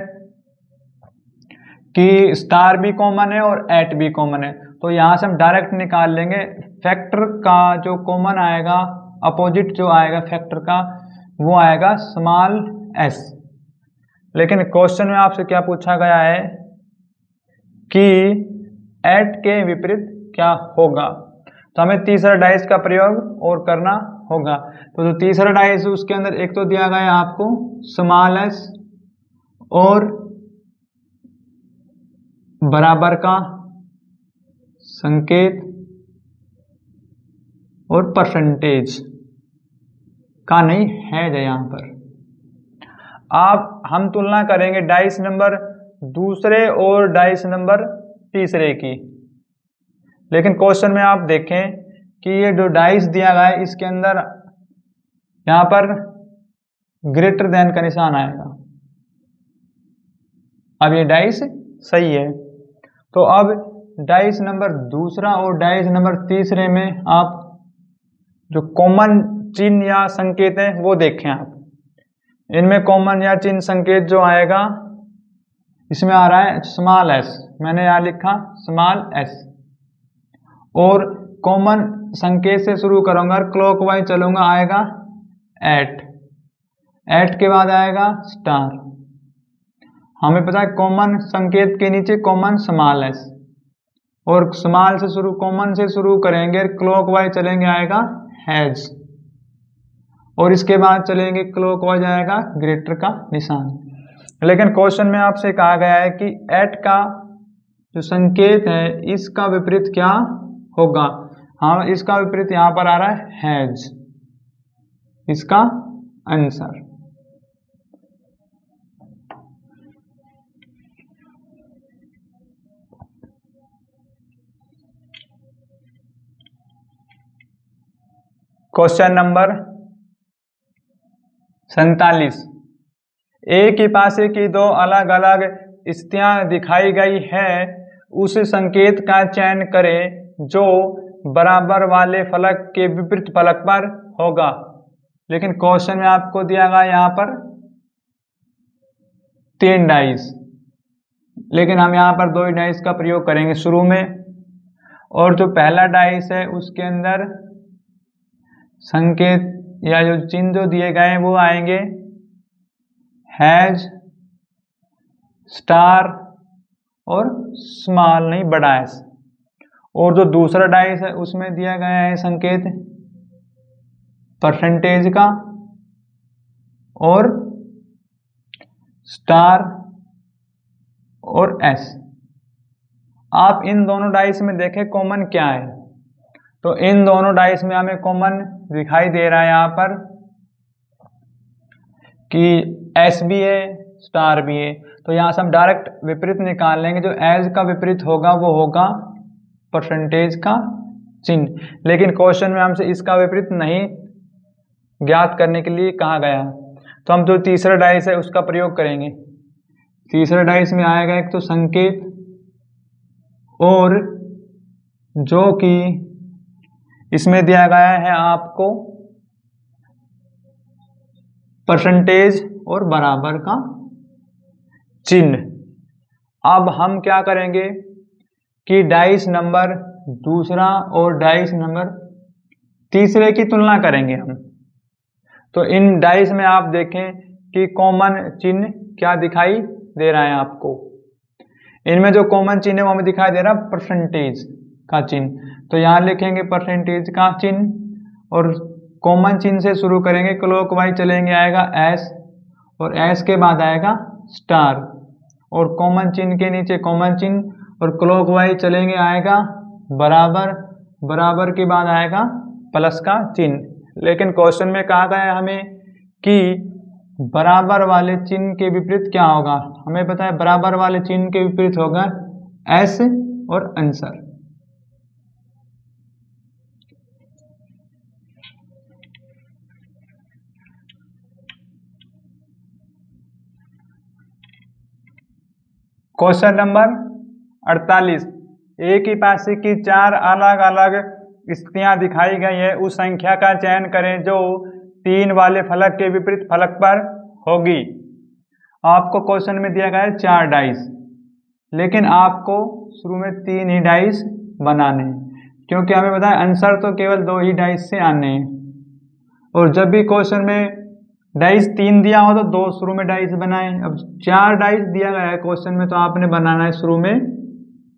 कि स्टार भी कॉमन है और एट भी कॉमन है, तो यहाँ से हम डायरेक्ट निकाल लेंगे। फैक्टर का जो कॉमन आएगा, अपोजिट जो आएगा फैक्टर का, वो आएगा स्मॉल एस। लेकिन क्वेश्चन में आपसे क्या पूछा गया है कि एट के विपरीत क्या होगा, तो हमें तीसरा डाइस का प्रयोग और करना होगा। तो जो तीसरा डाइस है उसके अंदर एक तो दिया गया है आपको स्मॉल एस और बराबर का संकेत और परसेंटेज का नहीं है यहाँ पर। आप हम तुलना करेंगे डाइस नंबर दूसरे और डाइस नंबर तीसरे की। लेकिन क्वेश्चन में आप देखें कि ये जो डाइस दिया गया है इसके अंदर यहाँ पर ग्रेटर देन का निशान आएगा। अब ये डाइस सही है, तो अब डाइस नंबर दूसरा और डाइस नंबर तीसरे में आप जो कॉमन चिन्ह या संकेत है वो देखें। आप इनमें कॉमन या चिन्ह संकेत जो आएगा इसमें आ रहा है स्मॉल एस, मैंने यहाँ लिखा स्मॉल एस, और कॉमन संकेत से शुरू करूंगा, क्लॉकवाइज चलूंगा, आएगा एट, एट के बाद आएगा स्टार। हमें पता है कॉमन संकेत के नीचे कॉमन स्मॉल एस, और स्मॉल से शुरू, कॉमन से शुरू करेंगे, क्लॉकवाइज चलेंगे, आएगा हैज, और इसके बाद चलेंगे क्लॉकवाइज आएगा ग्रेटर का निशान। लेकिन क्वेश्चन में आपसे कहा गया है कि एट का जो संकेत है इसका विपरीत क्या होगा। हाँ, इसका विपरीत यहाँ पर आ रहा है हैज, इसका आंसर। क्वेश्चन नंबर 47, एक ही पासे की 2 अलग अलग स्थितियां दिखाई गई है, उस संकेत का चयन करें जो बराबर वाले फलक के विपरीत फलक पर होगा। लेकिन क्वेश्चन में आपको दिया गया यहाँ पर 3 डाइस, लेकिन हम यहाँ पर 2 ही डाइस का प्रयोग करेंगे शुरू में। और जो पहला डाइस है उसके अंदर संकेत या जो चिन्ह जो दिए गए हैं वो आएंगे हैज, स्टार और स्मॉल, नहीं बड़ा एस। और जो दूसरा डाइस है उसमें दिया गया है संकेत परसेंटेज का और स्टार और एस। आप इन दोनों डाइस में देखें कॉमन क्या है, तो इन दोनों डाइस में हमें कॉमन दिखाई दे रहा है यहाँ पर कि एस भी है स्टार भी है, तो यहाँ से हम डायरेक्ट विपरीत निकाल लेंगे। जो एज का विपरीत होगा वो होगा परसेंटेज का चिन्ह। लेकिन क्वेश्चन में हमसे इसका विपरीत नहीं ज्ञात करने के लिए कहा गया, तो हम जो तीसरा डाइस है उसका प्रयोग करेंगे। तीसरा डाइस में आएगा एक तो संकेत, और जो कि इसमें दिया गया है आपको परसेंटेज और बराबर का चिन्ह। अब हम क्या करेंगे कि डाइस नंबर दूसरा और डाइस नंबर तीसरे की तुलना करेंगे हम। तो इन डाइस में आप देखें कि कॉमन चिन्ह क्या दिखाई दे रहा है आपको। इनमें जो कॉमन चिन्ह है वो हमें दिखाई दे रहा है परसेंटेज का चिन्ह। तो यहाँ लिखेंगे परसेंटेज का चिन्ह, और कॉमन चिन्ह से शुरू करेंगे, क्लॉकवाइज चलेंगे, आएगा एस, और एस के बाद आएगा स्टार, और कॉमन चिन्ह के नीचे कॉमन चिन्ह, और क्लॉकवाइज चलेंगे, आएगा बराबर, बराबर के बाद आएगा प्लस का चिन्ह। लेकिन क्वेश्चन में कहा गया है हमें कि बराबर वाले चिन्ह के विपरीत क्या होगा। हमें पता है बराबर वाले चिन्ह के विपरीत होगा एस और आंसर। क्वेश्चन नंबर 48, एक ही राशि की 4 अलग अलग स्थितियां दिखाई गई है, उस संख्या का चयन करें जो 3 वाले फलक के विपरीत फलक पर होगी। आपको क्वेश्चन में दिया गया है 4 डाइस, लेकिन आपको शुरू में 3 ही डाइस बनाने हैं, क्योंकि हमें पता है आंसर तो केवल 2 ही डाइस से आने हैं। और जब भी क्वेश्चन में डाइस 3 दिया हो तो 2 शुरू में डाइस बनाएं। अब 4 डाइस दिया गया है क्वेश्चन में, तो आपने बनाना है शुरू में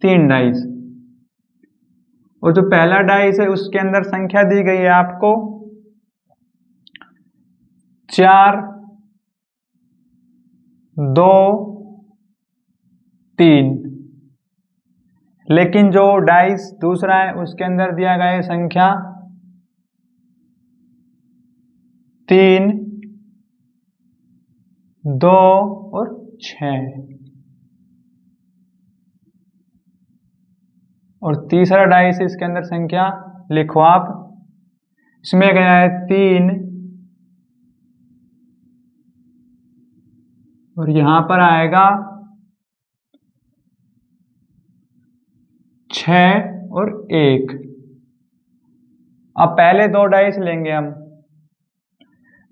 3 डाइस। और जो पहला डाइस है उसके अंदर संख्या दी गई है आपको 4, 2, 3, लेकिन जो डाइस दूसरा है उसके अंदर दिया गया है संख्या 3, 2 और 6, और तीसरा डाइस इसके अंदर संख्या लिखो आप, इसमें गया है 3, और यहां पर आएगा 6 और 1। अब पहले 2 डाइस लेंगे हम।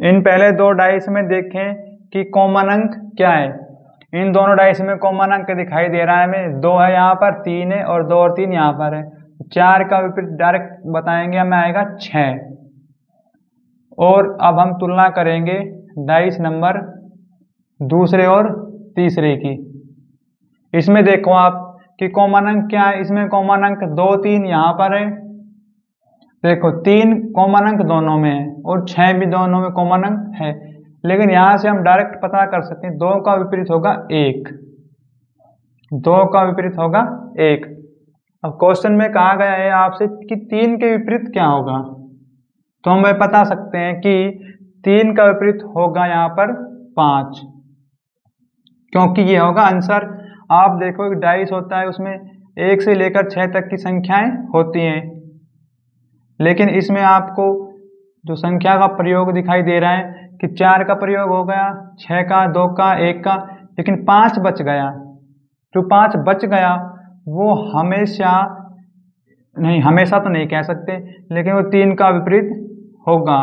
इन पहले 2 डाइस में देखें कि कॉमन अंक क्या है। इन दोनों डाइस में कॉमन अंक दिखाई दे रहा है हमें, 2 है यहाँ पर, 3 है, और 2 और 3 यहाँ पर है। 4 का विपरीत डायरेक्ट बताएंगे हमें, आएगा 6। और अब हम तुलना करेंगे डाइस नंबर दूसरे और तीसरे की। इसमें देखो आप कि कॉमन अंक क्या है। इसमें कॉमन अंक 2, 3 यहाँ पर है, देखो 3 कॉमन अंक दोनों में है, और 6 भी दोनों में कॉमन अंक है। लेकिन यहां से हम डायरेक्ट पता कर सकते हैं 2 का विपरीत होगा 1, 2 का विपरीत होगा 1। अब क्वेश्चन में कहा गया है आपसे कि 3 के विपरीत क्या होगा, तो हम बता सकते हैं कि 3 का विपरीत होगा यहाँ पर 5, क्योंकि ये होगा आंसर। आप देखो एक डाइस होता है, उसमें 1 से लेकर 6 तक की संख्याएं होती हैं, लेकिन इसमें आपको जो संख्या का प्रयोग दिखाई दे रहा है कि 4 का प्रयोग हो गया, 6 का, 2 का, 1 का, लेकिन 5 बच गया। जो 5 बच गया वो हमेशा नहीं, हमेशा तो नहीं कह सकते, लेकिन वो 3 का विपरीत होगा।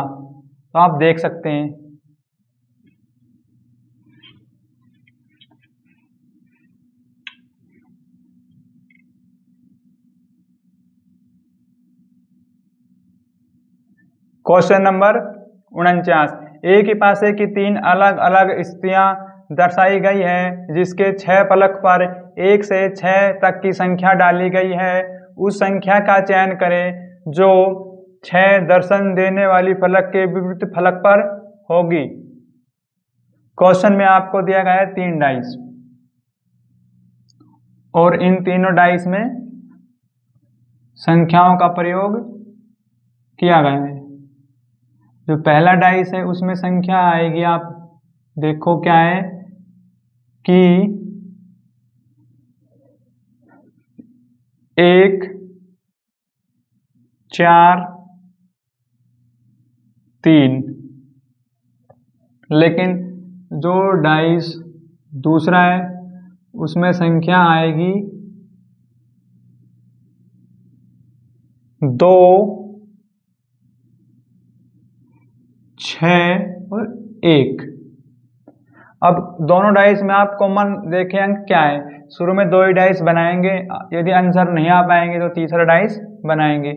तो आप देख सकते हैं क्वेश्चन नंबर 49, एक ही पासे की 3 अलग अलग स्थितियां दर्शाई गई है, जिसके 6 फलक पर 1 से 6 तक की संख्या डाली गई है। उस संख्या का चयन करें जो 6 दर्शन देने वाली फलक के विपरीत फलक पर होगी। क्वेश्चन में आपको दिया गया है 3 डाइस, और इन तीनों डाइस में संख्याओं का प्रयोग किया गया है। जो पहला डाइस है उसमें संख्या आएगी, आप देखो क्या है कि 1, 4, 3, लेकिन जो डाइस दूसरा है उसमें संख्या आएगी 2, 6 और 1। अब दोनों डाइस में आप कॉमन देखें अंक क्या है। शुरू में 2 ही डाइस बनाएंगे, यदि आंसर नहीं आ पाएंगे तो तीसरा डाइस बनाएंगे।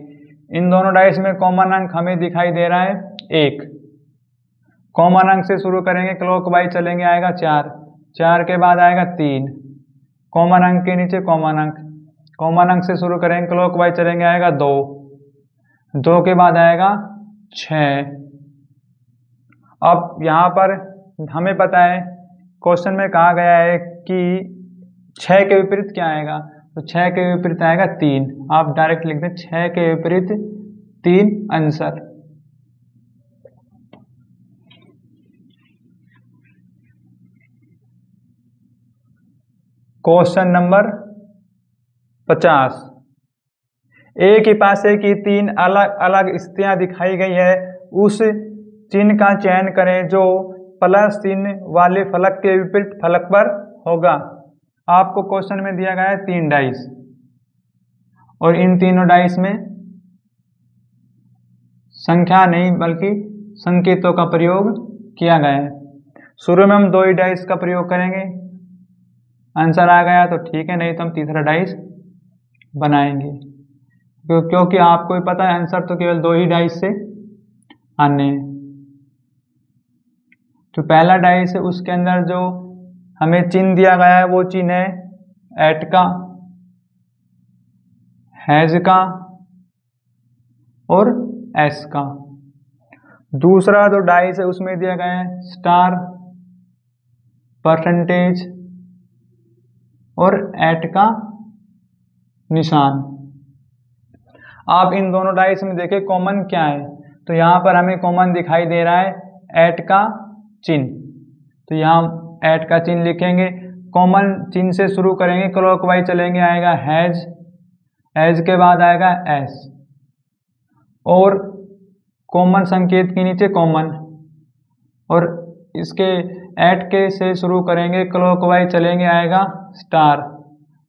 इन दोनों डाइस में कॉमन अंक हमें दिखाई दे रहा है 1। कॉमन अंक से शुरू करेंगे, क्लॉकवाइज चलेंगे, आएगा 4। 4 के बाद आएगा 3। कॉमन अंक के नीचे कॉमन अंक, कॉमन अंक से शुरू करेंगे, क्लॉकवाइज चलेंगे, आएगा 2। 2 के बाद आएगा 6। अब यहाँ पर हमें पता है क्वेश्चन में कहा गया है कि 6 के विपरीत क्या आएगा, तो 6 के विपरीत आएगा 3। आप डायरेक्ट लिख दें 6 के विपरीत 3 आंसर। Question number 50। एक ही पासे की 3 अलग अलग स्थितियां दिखाई गई है, उस चिन्ह का चयन करें जो प्लस चिन्ह वाले फलक के विपरीत फलक पर होगा। आपको क्वेश्चन में दिया गया है 3 डाइस और इन तीनों डाइस में संख्या नहीं बल्कि संकेतों का प्रयोग किया गया है। शुरू में हम 2 ही डाइस का प्रयोग करेंगे, आंसर आ गया तो ठीक है, नहीं तो हम तीसरा डाइस बनाएंगे, क्योंकि आपको भी पता है आंसर तो केवल 2 ही डाइस से आने हैं। जो पहला डाइस है उसके अंदर जो हमें चिन्ह दिया गया है वो चिन्ह है एट का, हैज का और एस का। दूसरा जो डाइस है उसमें दिया गया है स्टार, परसेंटेज और एट का निशान। आप इन दोनों डाइस में देखें कॉमन क्या है, तो यहाँ पर हमें कॉमन दिखाई दे रहा है एट का चिन्ह, तो यहाँ एट का चिन्ह लिखेंगे। कॉमन चिन्ह से शुरू करेंगे, क्लॉकवाइज चलेंगे, आएगा हैज, हैज के बाद आएगा एस और कॉमन संकेत के नीचे कॉमन, और इसके एट के से शुरू करेंगे, क्लॉकवाइज चलेंगे, आएगा स्टार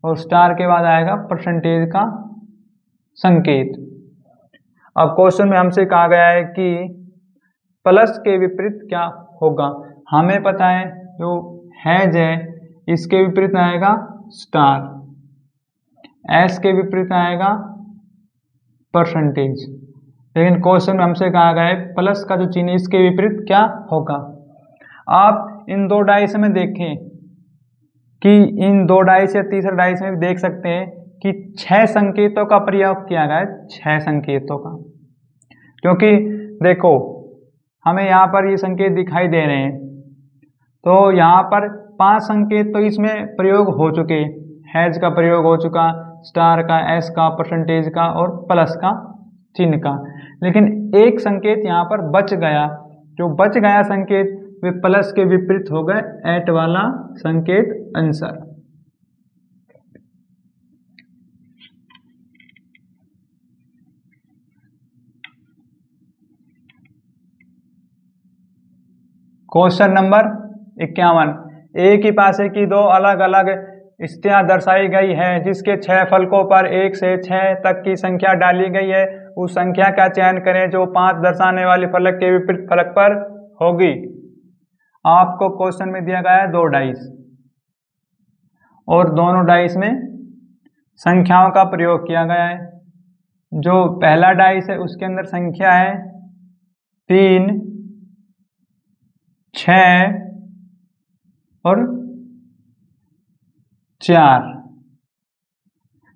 और स्टार के बाद आएगा परसेंटेज का संकेत। अब क्वेश्चन में हमसे कहा गया है कि प्लस के विपरीत क्या होगा। हमें पता है जो हैज है इसके विपरीत आएगा स्टार, एस के विपरीत आएगा परसेंटेज, लेकिन क्वेश्चन में हमसे कहा गया है प्लस का जो चिन्ह इसके विपरीत क्या होगा। आप इन 2 डाइस में देखें कि इन 2 डाइस या तीसरा डाइस में भी देख सकते हैं कि 6 संकेतों का प्रयोग किया गया है, 6 संकेतों का, क्योंकि देखो हमें यहाँ पर ये संकेत दिखाई दे रहे हैं, तो यहाँ पर 5 संकेत तो इसमें प्रयोग हो चुके, हैज का प्रयोग हो चुका, स्टार का, एस का, परसेंटेज का और प्लस का चिन्ह का, लेकिन एक संकेत यहाँ पर बच गया। जो बच गया संकेत वे प्लस के विपरीत हो गए, एट वाला संकेत आंसर। Question number 51। एक ही पासे की 2 अलग अलग स्थितियां दर्शाई गई है, जिसके 6 फलकों पर 1 से 6 तक की संख्या डाली गई है, उस संख्या का चयन करें जो 5 दर्शाने वाले फलक के विपरीत फलक पर होगी। आपको क्वेश्चन में दिया गया है 2 डाइस और दोनों डाइस में संख्याओं का प्रयोग किया गया है। जो पहला डाइस है उसके अंदर संख्या है 3, 6 और 4,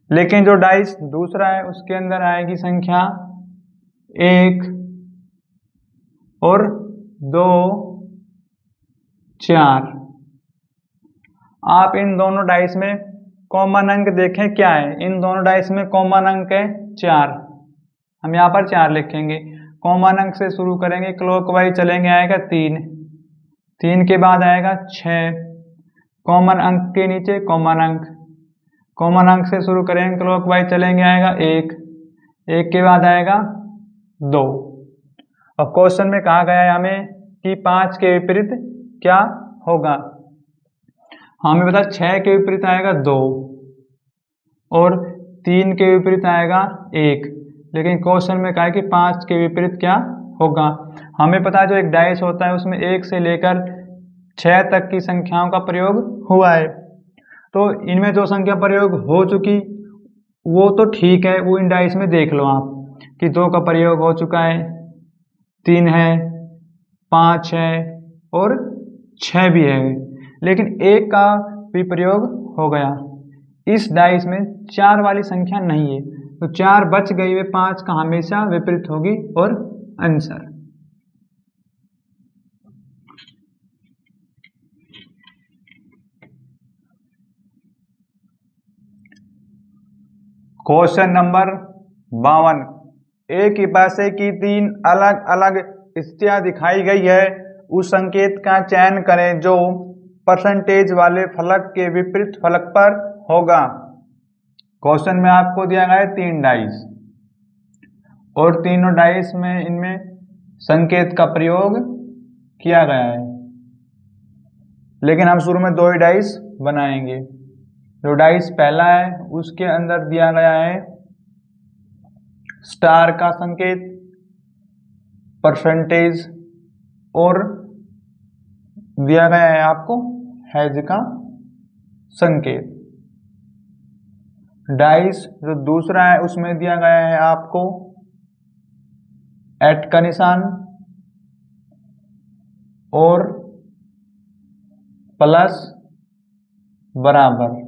लेकिन जो डाइस दूसरा है उसके अंदर आएगी संख्या 1 और 2, 4। आप इन दोनों डाइस में कॉमन अंक देखें क्या है। इन दोनों डाइस में कॉमन अंक है 4, हम यहाँ पर 4 लिखेंगे। कॉमन अंक से शुरू करेंगे, क्लॉकवाइज चलेंगे, आएगा 3, 3 के बाद आएगा 6, कॉमन अंक के नीचे कॉमन अंक, कॉमन अंक से शुरू करेंगे, क्लॉकवाइज चलेंगे, आएगा 1, 1 के बाद आएगा 2। अब क्वेश्चन में कहा गया है हमें कि 5 के विपरीत क्या होगा। हमें पता 6 के विपरीत आएगा 2 और 3 के विपरीत आएगा 1, लेकिन क्वेश्चन में कहा है कि 5 के विपरीत क्या होगा। हमें पता है जो एक डाइस होता है उसमें 1 से लेकर 6 तक की संख्याओं का प्रयोग हुआ है, तो इनमें जो संख्या प्रयोग हो चुकी वो तो ठीक है, वो इन डाइस में देख लो आप कि 2 का प्रयोग हो चुका है, 3 है, 5 है और 6 भी है, लेकिन 1 का भी प्रयोग हो गया। इस डाइस में 4 वाली संख्या नहीं है, तो 4 बच गई, वे 5 का हमेशा विपरीत होगी और आंसर। क्वेश्चन नंबर 52, एक ही पैसे की 3 अलग अलग स्थितियां दिखाई गई है, उस संकेत का चयन करें जो परसेंटेज वाले फलक के विपरीत फलक पर होगा। क्वेश्चन में आपको दिया गया है 3 डाइस और तीनों डाइस में इनमें संकेत का प्रयोग किया गया है, लेकिन हम शुरू में 2 ही डाइस बनाएंगे। जो डाइस पहला है उसके अंदर दिया गया है स्टार का संकेत, परसेंटेज और दिया गया है आपको हैज का संकेत। डाइस जो दूसरा है उसमें दिया गया है आपको एट का निशान और प्लस बराबर।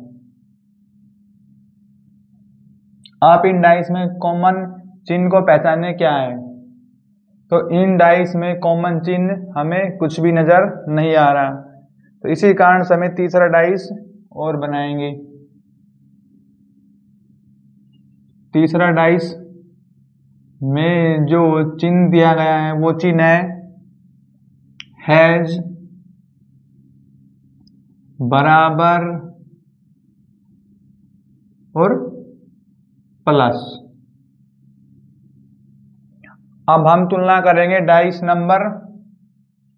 आप इन डाइस में कॉमन चिन्ह को पहचाने क्या है, तो इन डाइस में कॉमन चिन्ह हमें कुछ भी नजर नहीं आ रहा, तो इसी कारण से हमें तीसरा डाइस और बनाएंगे। तीसरा डाइस में जो चिन्ह दिया गया है वो चिन्ह है हैज बराबर और प्लस। अब हम तुलना करेंगे डाइस नंबर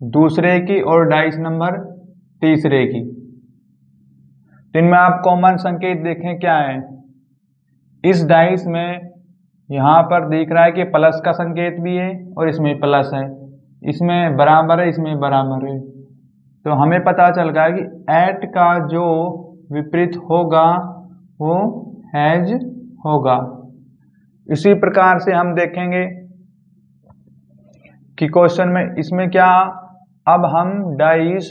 दूसरे की और डाइस नंबर तीसरे की। इनमें आप कॉमन संकेत देखें क्या है। इस डाइस में यहाँ पर दिख रहा है कि प्लस का संकेत भी है और इसमें प्लस है, इसमें बराबर है, इसमें बराबर है, तो हमें पता चल गया कि एट का जो विपरीत होगा वो हैज होगा। इसी प्रकार से हम देखेंगे कि क्वेश्चन में इसमें क्या, अब हम डाइस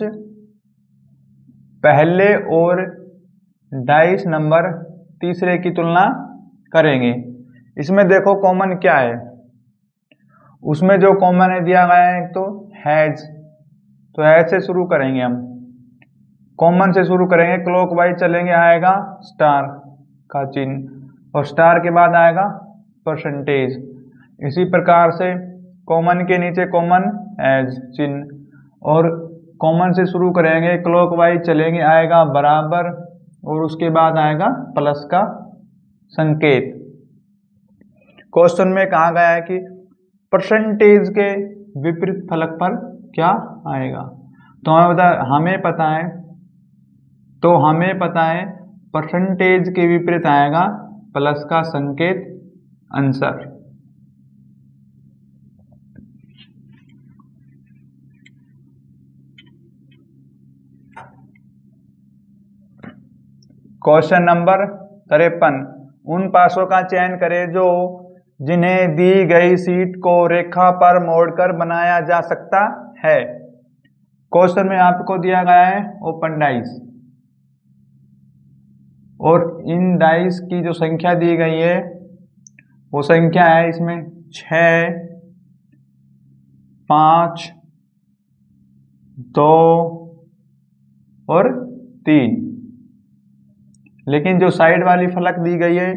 पहले और डाइस नंबर तीसरे की तुलना करेंगे। इसमें देखो कॉमन क्या है, उसमें जो कॉमन है दिया गया है तो हैज, तो ऐसे शुरू करेंगे, हम कॉमन से शुरू करेंगे, क्लॉकवाइज चलेंगे, आएगा स्टार का चिन्ह और स्टार के बाद आएगा परसेंटेज। इसी प्रकार से कॉमन के नीचे कॉमन एज चिन्ह और कॉमन से शुरू करेंगे, क्लॉकवाइज चलेंगे, आएगा बराबर और उसके बाद आएगा प्लस का संकेत। क्वेश्चन में कहा गया है कि परसेंटेज के विपरीत फलक पर क्या आएगा, तो हमें पता है परसेंटेज के विपरीत आएगा प्लस का संकेत आंसर। क्वेश्चन नंबर 53, उन पासों का चयन करें जो जिन्हें दी गई सीट को रेखा पर मोड़कर बनाया जा सकता है। क्वेश्चन में आपको दिया गया है ओपन डाइस और इन डाइस की जो संख्या दी गई है वो संख्या है इसमें 6, 5, 2 और 3, लेकिन जो साइड वाली फलक दी गई है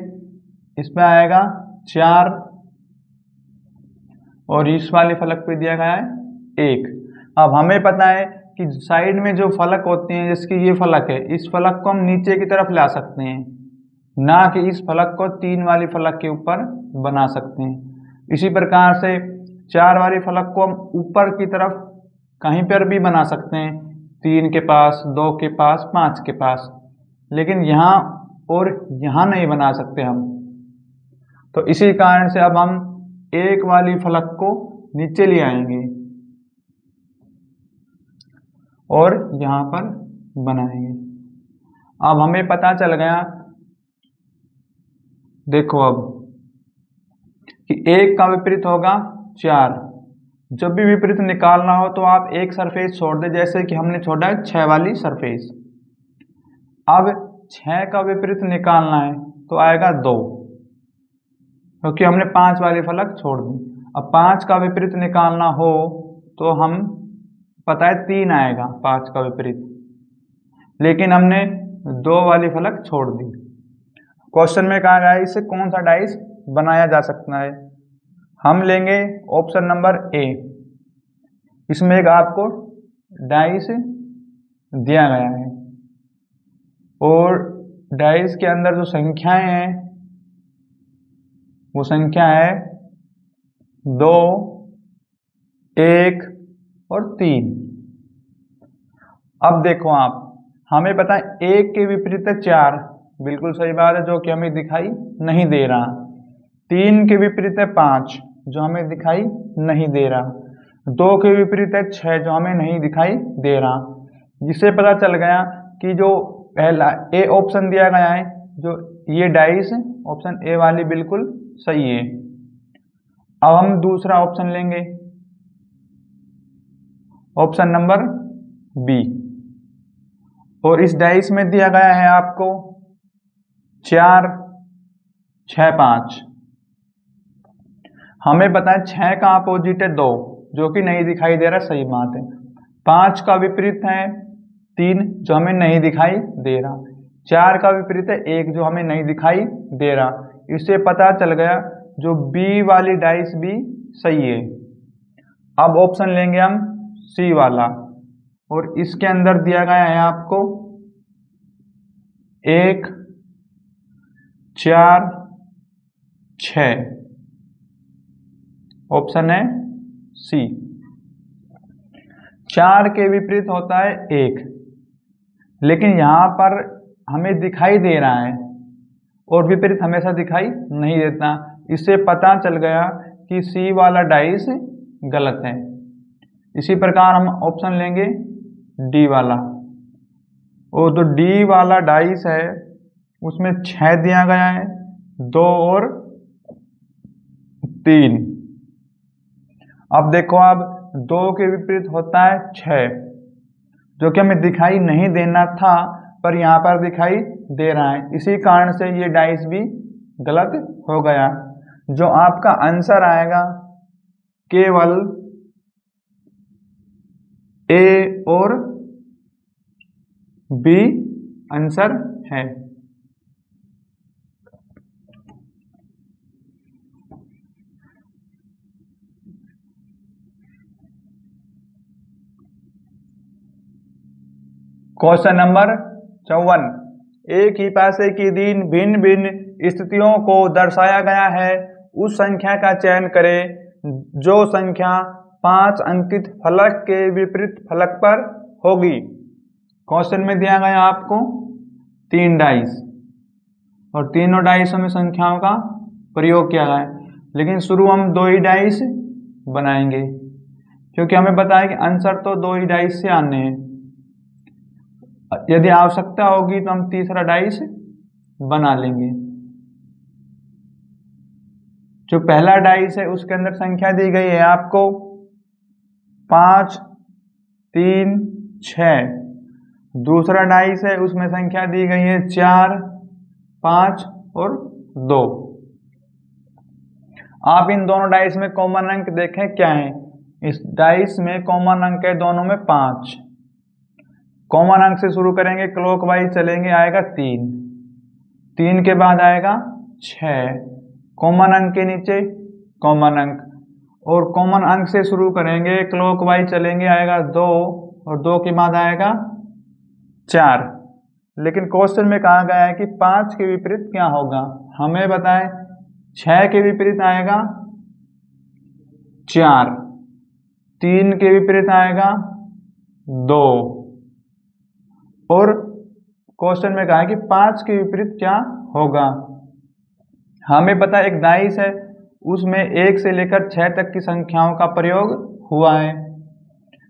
इसमें आएगा 4 और इस वाली फलक पे दिया गया है 1। अब हमें पता है कि साइड में जो फलक होते हैं, जैसे कि ये फलक है, इस फलक को हम नीचे की तरफ ला सकते हैं, ना कि इस फलक को 3 वाली फलक के ऊपर बना सकते हैं। इसी प्रकार से 4 वाली फलक को हम ऊपर की तरफ कहीं पर भी बना सकते हैं, 3 के पास, 2 के पास, 5 के पास, लेकिन यहाँ और यहाँ नहीं बना सकते हम। तो इसी कारण से अब हम एक वाली फलक को नीचे ले आएंगे और यहाँ पर बनाएंगे। अब हमें पता चल गया, देखो अब कि 1 का विपरीत होगा 4। जब भी विपरीत निकालना हो तो आप एक सरफेस छोड़ दे, जैसे कि हमने छोड़ा है 6 वाली सरफेस। अब 6 का विपरीत निकालना है तो आएगा 2, क्योंकि हमने 5 वाली फलक छोड़ दी। अब 5 का विपरीत निकालना हो तो हम पता है 3 आएगा 5 का विपरीत, लेकिन हमने 2 वाली फलक छोड़ दी। क्वेश्चन में कहा गया है इससे कौन सा डाइस बनाया जा सकता है। हम लेंगे ऑप्शन नंबर ए। इसमें एक आपको डाइस दिया गया है और डाइस के अंदर जो संख्याएं हैं वो संख्या है 2, 1 और 3। अब देखो आप, हमें पता है 1 के विपरीत है 4, बिल्कुल सही बात है, जो कि हमें दिखाई नहीं दे रहा। 3 के विपरीत है 5, जो हमें दिखाई नहीं दे रहा। 2 के विपरीत है 6, जो हमें नहीं दिखाई दे रहा। जिससे पता चल गया कि जो पहला ए ऑप्शन दिया गया है, जो ये डाइस ऑप्शन ए वाली बिल्कुल सही है। अब हम दूसरा ऑप्शन लेंगे, ऑप्शन नंबर बी, और इस डाइस में दिया गया है आपको 4, 6, 5। हमें पता है 6 का अपोजिट है 2, जो कि नहीं दिखाई दे रहा, सही बात है। 5 का विपरीत है 3, जो हमें नहीं दिखाई दे रहा। 4 का विपरीत है 1, जो हमें नहीं दिखाई दे रहा। इससे पता चल गया जो बी वाली डाइस भी सही है। अब ऑप्शन लेंगे हम सी वाला, और इसके अंदर दिया गया है आपको 1, 4, 6। ऑप्शन है सी। 4 के विपरीत होता है 1, लेकिन यहां पर हमें दिखाई दे रहा है और विपरीत हमेशा दिखाई नहीं देता। इससे पता चल गया कि सी वाला डाइस गलत है। इसी प्रकार हम ऑप्शन लेंगे डी वाला, और जो डी वाला डाइस है उसमें 6 दिया गया है, 2 और 3। अब देखो, अब 2 के विपरीत होता है 6, जो कि हमें दिखाई नहीं देना था पर यहाँ पर दिखाई दे रहा है। इसी कारण से ये डाइस भी गलत हो गया। जो आपका आंसर आएगा केवल ए और बी आंसर है। Question number 54। एक ही पैसे की दिन भिन्न भिन्न स्थितियों को दर्शाया गया है। उस संख्या का चयन करें जो संख्या 5 अंकित फलक के विपरीत फलक पर होगी। क्वेश्चन में दिया गया आपको 3 डाइस, और तीनों डाइसों में संख्याओं का प्रयोग किया गया है, लेकिन शुरू हम 2 ही डाइस बनाएंगे, क्योंकि हमें बताया कि आंसर तो 2 ही डाइस से आने हैं। यदि आवश्यकता होगी तो हम तीसरा डाइस बना लेंगे। जो पहला डाइस है उसके अंदर संख्या दी गई है आपको 5, 3, 6। दूसरा डाइस है उसमें संख्या दी गई है 4, 5 और 2। आप इन दोनों डाइस में कॉमन अंक देखें क्या है। इस डाइस में कॉमन अंक है दोनों में 5। कॉमन अंक से शुरू करेंगे, क्लॉकवाइज चलेंगे, आएगा 3। 3 के बाद आएगा 6। कॉमन अंक के नीचे कॉमन अंक, और कॉमन अंक से शुरू करेंगे, क्लॉकवाइज चलेंगे, आएगा 2, और 2 के बाद आएगा 4। लेकिन क्वेश्चन में कहा गया है कि 5 के विपरीत क्या होगा। हमें बताएं 6 के विपरीत आएगा 4, 3 के विपरीत आएगा 2। और क्वेश्चन में कहा है कि 5 के विपरीत क्या होगा। हमें पता है एक डाइस है, उसमें 1 से लेकर 6 तक की संख्याओं का प्रयोग हुआ है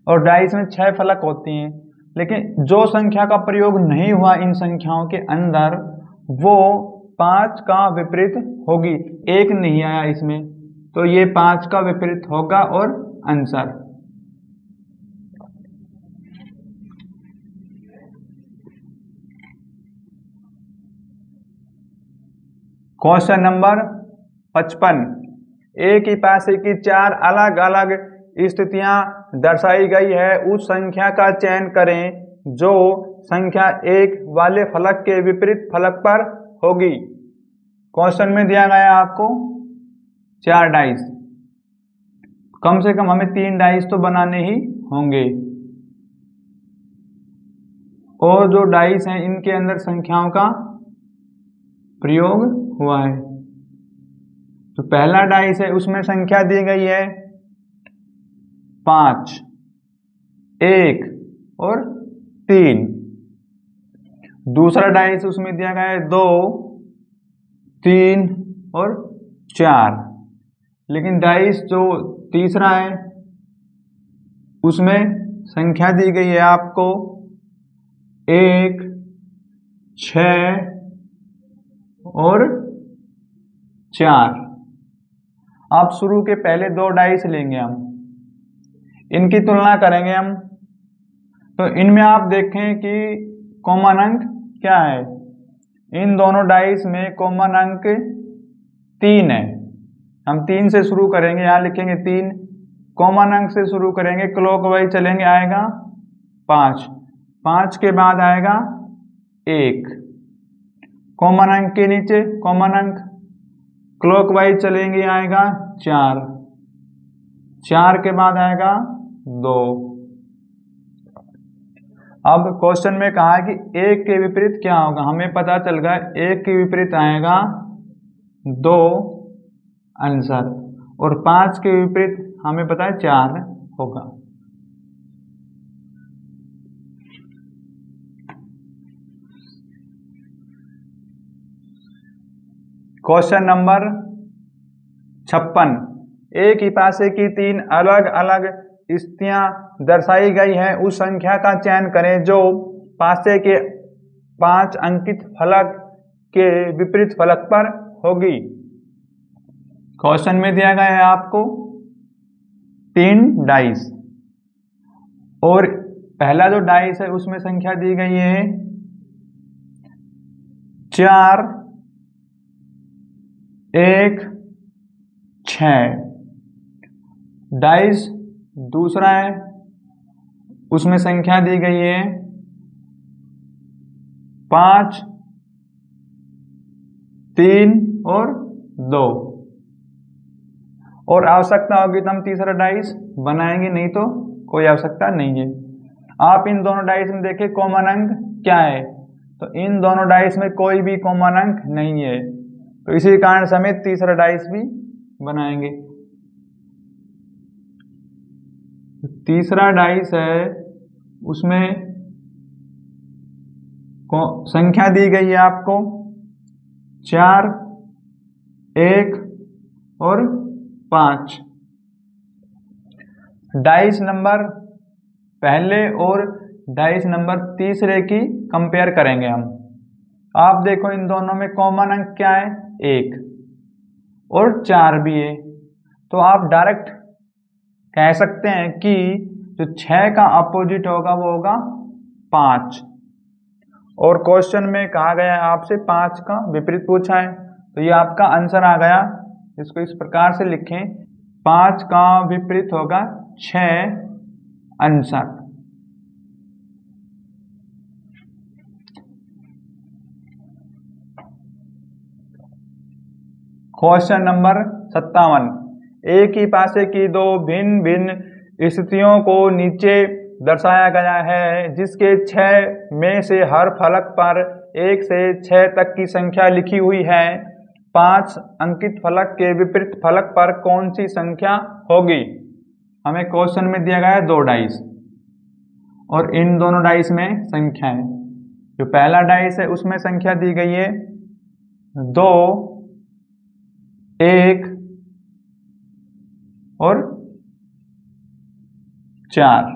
और डाइस में 6 फलक होती हैं, लेकिन जो संख्या का प्रयोग नहीं हुआ इन संख्याओं के अंदर वो 5 का विपरीत होगी। 1 नहीं आया इसमें, तो ये 5 का विपरीत होगा और आंसर। क्वेश्चन नंबर 55, एक ही पैसे की 4 अलग अलग स्थितियां दर्शाई गई है, उस संख्या का चयन करें जो संख्या 1 वाले फलक के विपरीत फलक पर होगी। क्वेश्चन में दिया गया है आपको 4 डाइस, कम से कम हमें 3 डाइस तो बनाने ही होंगे और जो डाइस हैं इनके अंदर संख्याओं का प्रयोग हुआ है। तो पहला डाइस है, उसमें संख्या दी गई है 5, 1 और 3। दूसरा डाइस उसमें दिया गया है 2, 3 और 4। लेकिन डाइस जो तीसरा है उसमें संख्या दी गई है आपको 1, 6 और 4। अब शुरू के पहले 2 डाइस लेंगे हम, इनकी तुलना करेंगे हम। तो इनमें आप देखें कि कॉमन अंक क्या है। इन दोनों डाइस में कॉमन अंक 3 है। हम 3 से शुरू करेंगे, यहाँ लिखेंगे 3। कॉमन अंक से शुरू करेंगे, क्लॉकवाइज चलेंगे, आएगा 5। 5 के बाद आएगा 1। कॉमन अंक के नीचे कॉमन अंक, क्लॉकवाइज चलेंगे, आएगा 4। 4 के बाद आएगा 2। अब क्वेश्चन में कहा है कि 1 के विपरीत क्या होगा। हमें पता चल गया 1 के विपरीत आएगा 2 आंसर, और 5 के विपरीत हमें पता है 4 होगा। क्वेश्चन नंबर 56, एक ही पैसे की 3 अलग अलग स्थितियां दर्शाई गई है, उस संख्या का चयन करें जो पासे के 5 अंकित फलक के विपरीत फलक पर होगी। क्वेश्चन में दिया गया है आपको 3 डाइस और पहला जो डाइस है उसमें संख्या दी गई है 4, 1, 6। डाइस दूसरा है, उसमें संख्या दी गई है 5, 3 और 2। और आवश्यकता होगी तो हम तीसरा डाइस बनाएंगे, नहीं तो कोई आवश्यकता नहीं है। आप इन दोनों डाइस में देखें कॉमन अंक क्या है, तो इन दोनों डाइस में कोई भी कॉमन अंक नहीं है, तो इसी कारण से हमें तीसरा डाइस भी बनाएंगे। तीसरा डाइस है, उसमें संख्या दी गई है आपको 4, 1 और 5। डाइस नंबर पहले और डाइस नंबर तीसरे की कंपेयर करेंगे हम। आप देखो इन दोनों में कॉमन अंक क्या है, 1 और 4 भी है, तो आप डायरेक्ट कह सकते हैं कि जो 6 का अपोजिट होगा वो होगा 5। और क्वेश्चन में कहा गया है आपसे 5 का विपरीत पूछा है, तो ये आपका आंसर आ गया। इसको इस प्रकार से लिखें, 5 का विपरीत होगा 6 आंसर। क्वेश्चन नंबर 57, एक ही पैसे की 2 भिन्न भिन्न स्थितियों को नीचे दर्शाया गया है, जिसके 6 में से हर फलक पर 1 से 6 तक की संख्या लिखी हुई है। 5 अंकित फलक के विपरीत फलक पर कौन सी संख्या होगी। हमें क्वेश्चन में दिया गया है 2 डाइस और इन दोनों डाइस में संख्या है। जो पहला डाइस है उसमें संख्या दी गई है 2, 1 और 4।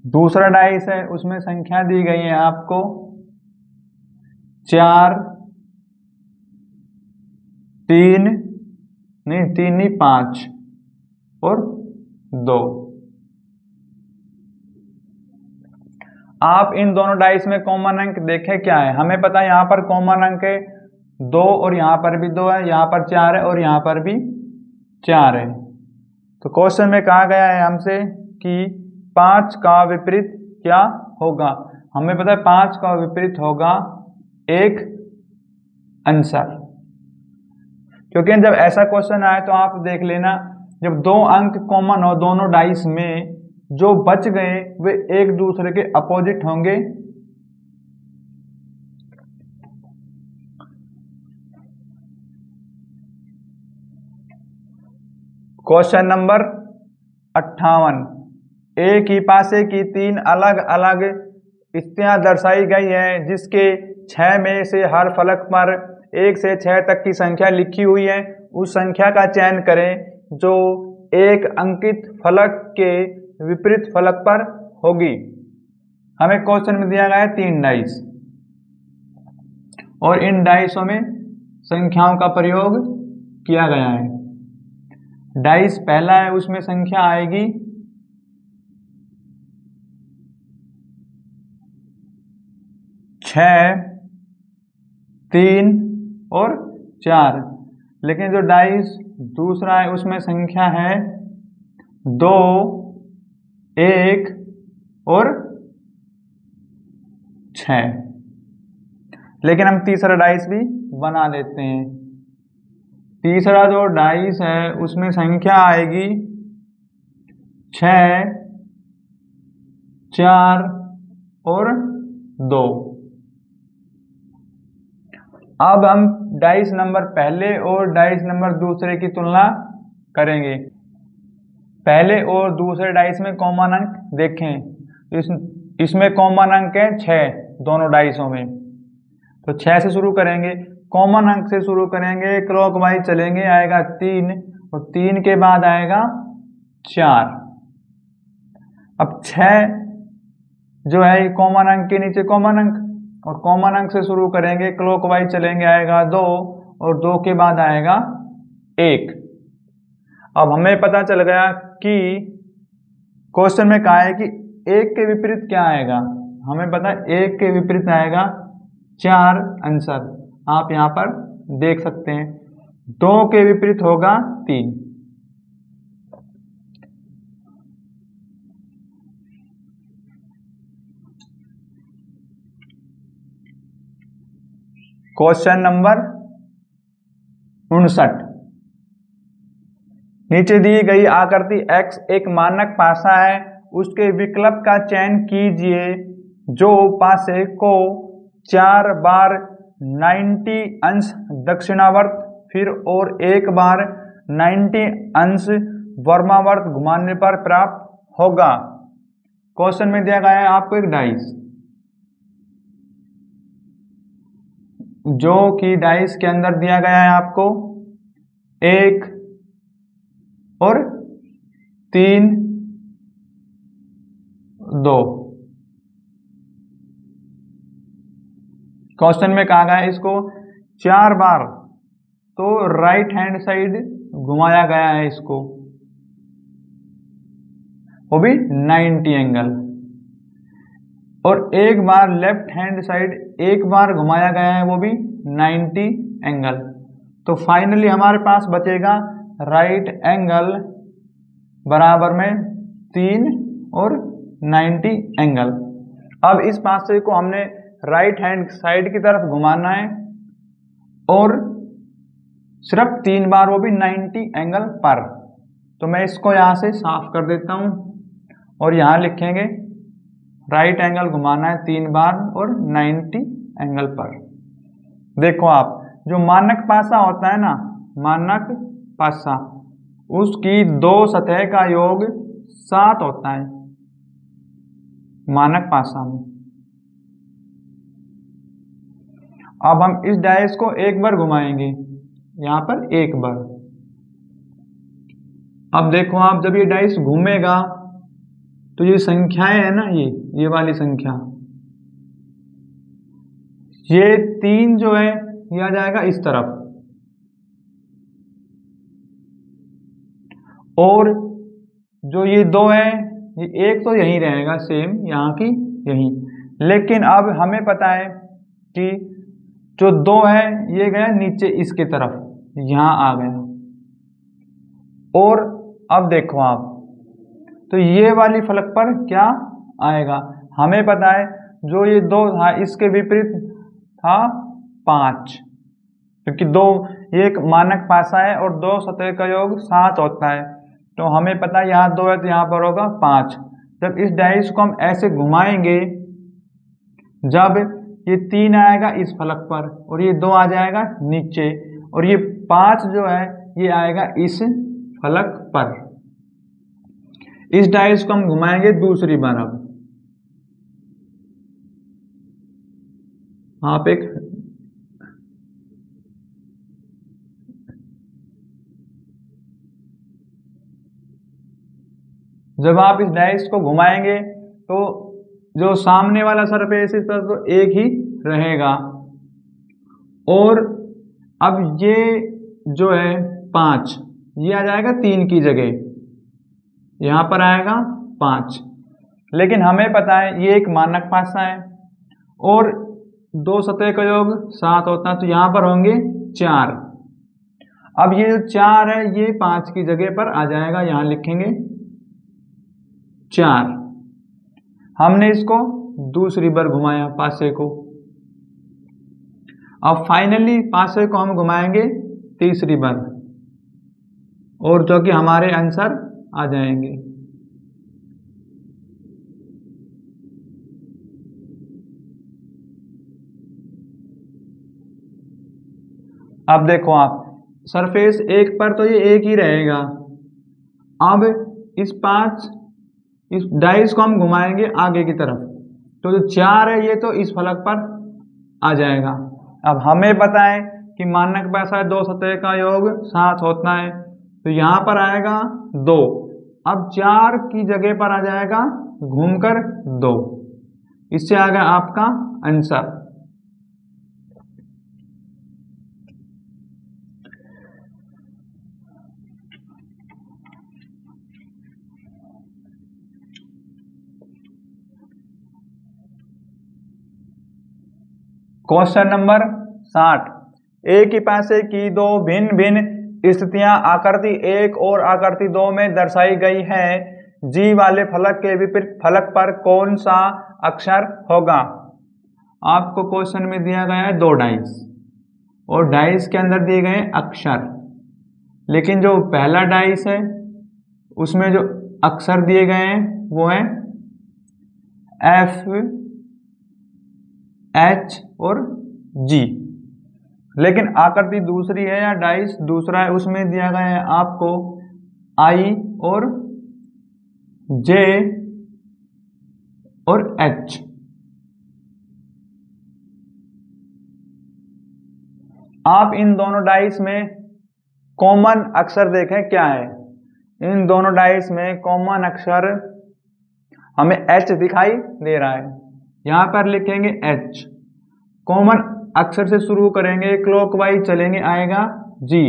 दूसरा डाइस है उसमें संख्या दी गई है आपको 4, 3 नहीं 5 और 2। आप इन दोनों डाइस में कॉमन अंक देखें क्या है। हमें पता है यहाँ पर कॉमन अंक है 2 और यहाँ पर भी 2 है, यहाँ पर 4 है और यहाँ पर भी 4 है। तो क्वेश्चन में कहा गया है हमसे कि 5 का विपरीत क्या होगा। हमें पता है 5 का विपरीत होगा 1 आंसर। क्योंकि जब ऐसा क्वेश्चन आए तो आप देख लेना, जब 2 अंक कॉमन हो दोनों डाइस में, जो बच गए वे एक दूसरे के अपोजिट होंगे। क्वेश्चन नंबर 58, एक ही पासे की 3 अलग अलग स्थितियां दर्शाई गई हैं जिसके 6 में से हर फलक पर 1 से 6 तक की संख्या लिखी हुई है। उस संख्या का चयन करें जो एक अंकित फलक के विपरीत फलक पर होगी। हमें क्वेश्चन में दिया गया है 3 डाइस और इन डाइसों में संख्याओं का प्रयोग किया गया है। डाइस पहला है उसमें संख्या आएगी 6, 3 और 4। लेकिन जो डाइस दूसरा है उसमें संख्या है 2, 1 और 6। लेकिन हम तीसरा डाइस भी बना लेते हैं। तीसरा जो डाइस है उसमें संख्या आएगी 6, 4 और 2। अब हम डाइस नंबर पहले और डाइस नंबर दूसरे की तुलना करेंगे। पहले और दूसरे डाइस में कॉमन अंक देखें। इसमें कॉमन अंक है 6 दोनों डाइसों में। तो 6 से शुरू करेंगे, कॉमन अंक से शुरू करेंगे, क्लॉकवाइज चलेंगे, आएगा 3 और 3 के बाद आएगा 4। अब 6 जो है कॉमन अंक के नीचे कॉमन अंक, और कॉमन अंक से शुरू करेंगे, क्लॉकवाइज चलेंगे, आएगा 2 और 2 के बाद आएगा 1। अब हमें पता चल गया कि क्वेश्चन में कहा है कि 1 के विपरीत क्या आएगा। हमें पता है 1 के विपरीत आएगा 4 आंसर। आप यहाँ पर देख सकते हैं 2 के विपरीत होगा 3। क्वेश्चन नंबर 59, नीचे दी गई आकृति X एक मानक पासा है, उसके विकल्प का चयन कीजिए जो पासे को 4 बार 90 अंश दक्षिणावर्त फिर और 1 बार 90 अंश वामावर्त घुमाने पर प्राप्त होगा। क्वेश्चन में दिया गया है आपको एक डाइस, जो कि डाइस के अंदर दिया गया है आपको 1 और 3, 2। क्वेश्चन में कहा गया है इसको 4 बार, तो राइट हैंड साइड घुमाया गया है इसको, वो भी 90 एंगल, और 1 बार लेफ्ट हैंड साइड 1 बार घुमाया गया है, वो भी 90 एंगल। तो फाइनली हमारे पास बचेगा राइट एंगल बराबर में 3 और 90 एंगल। अब इस पासे को हमने राइट हैंड साइड की तरफ घुमाना है और सिर्फ 3 बार, वो भी 90 एंगल पर। तो मैं इसको यहाँ से साफ कर देता हूँ और यहाँ लिखेंगे राइट एंगल घुमाना है 3 बार और 90 एंगल पर। देखो आप, जो मानक पासा होता है ना, मानक पासा, उसकी 2 सतह का योग 7 होता है। मानक पासा में। अब हम इस डाइस को एक बार घुमाएंगे, यहाँ पर एक बार। अब देखो आप, जब ये डाइस घूमेगा तो ये संख्याएं है ना, ये वाली संख्या, ये 3 जो है ये आ जाएगा इस तरफ, और जो ये 2 है ये 1 तो यहीं रहेगा सेम, यहाँ की यहीं। लेकिन अब हमें पता है कि जो 2 है ये गया नीचे इसके तरफ, यहाँ आ गया। और अब देखो आप, तो ये वाली फलक पर क्या आएगा, हमें पता है जो ये 2 था इसके विपरीत था 5, क्योंकि 2 ये एक मानक पासा है और 2 सतह का योग 7 होता है। तो हमें पता है यहाँ 2 है तो यहाँ पर होगा 5। जब इस डाइस को हम ऐसे घुमाएंगे, जब ये 3 आएगा इस फलक पर और ये 2 आ जाएगा नीचे, और ये 5 जो है ये आएगा इस फलक पर। इस डाइस को हम घुमाएंगे दूसरी बार। अब आप एक जब आप इस डाइस को घुमाएंगे तो जो सामने वाला सरफेस इस पर तो एक ही रहेगा, और अब ये जो है 5 ये आ जाएगा 3 की जगह, यहाँ पर आएगा 5। लेकिन हमें पता है ये एक मानक पासा है और 2 सतह का योग 7 होता है, तो यहाँ पर होंगे 4। अब ये जो 4 है ये 5 की जगह पर आ जाएगा, यहाँ लिखेंगे 4। हमने इसको दूसरी बार घुमाया पासे को। अब फाइनली पासे को हम घुमाएंगे तीसरी बार, और जो कि हमारे आंसर आ जाएंगे। अब देखो आप, सरफेस एक पर तो ये एक ही रहेगा। अब इस डाइस को हम घुमाएंगे आगे की तरफ, तो जो 4 है ये तो इस फलक पर आ जाएगा। अब हमें पता है कि मानक पासा 2 सतह का योग 7 होता है, तो यहाँ पर आएगा 2। अब 4 की जगह पर आ जाएगा घूमकर 2। इससे आ गया आपका आंसर। Question number 60। एक ही पासे की 2 भिन्न भिन्न स्थितियां आकृति 1 और आकृति 2 में दर्शाई गई है। जी वाले फलक के विपरीत फलक पर कौन सा अक्षर होगा। आपको क्वेश्चन में दिया गया है 2 डाइस और डाइस के अंदर दिए गए अक्षर, लेकिन जो पहला डाइस है उसमें जो अक्षर दिए गए हैं वो है F, H और G। लेकिन आकृति दूसरी है या डाइस दूसरा है, उसमें दिया गया है आपको I और J और H। आप इन दोनों डाइस में कॉमन अक्षर देखें क्या है। इन दोनों डाइस में कॉमन अक्षर हमें H दिखाई दे रहा है, यहाँ पर लिखेंगे H। कॉमन अक्षर से शुरू करेंगे, क्लॉकवाइज चलेंगे, आएगा G,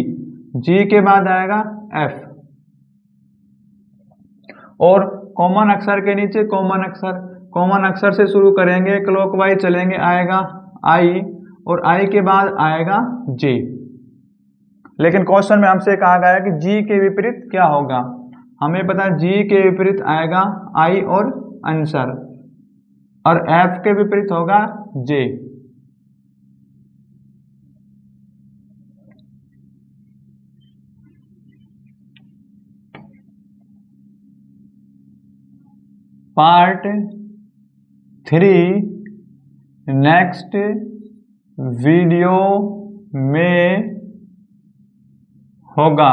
G के बाद आएगा F, और कॉमन अक्षर के नीचे कॉमन अक्षर से शुरू करेंगे, क्लॉकवाइज चलेंगे, आएगा I, और I के बाद आएगा J। लेकिन क्वेश्चन में हमसे कहा गया है कि G के विपरीत क्या होगा। हमें पता है G के विपरीत आएगा I और आंसर, और F के विपरीत होगा J। पार्ट 3 नेक्स्ट वीडियो में होगा।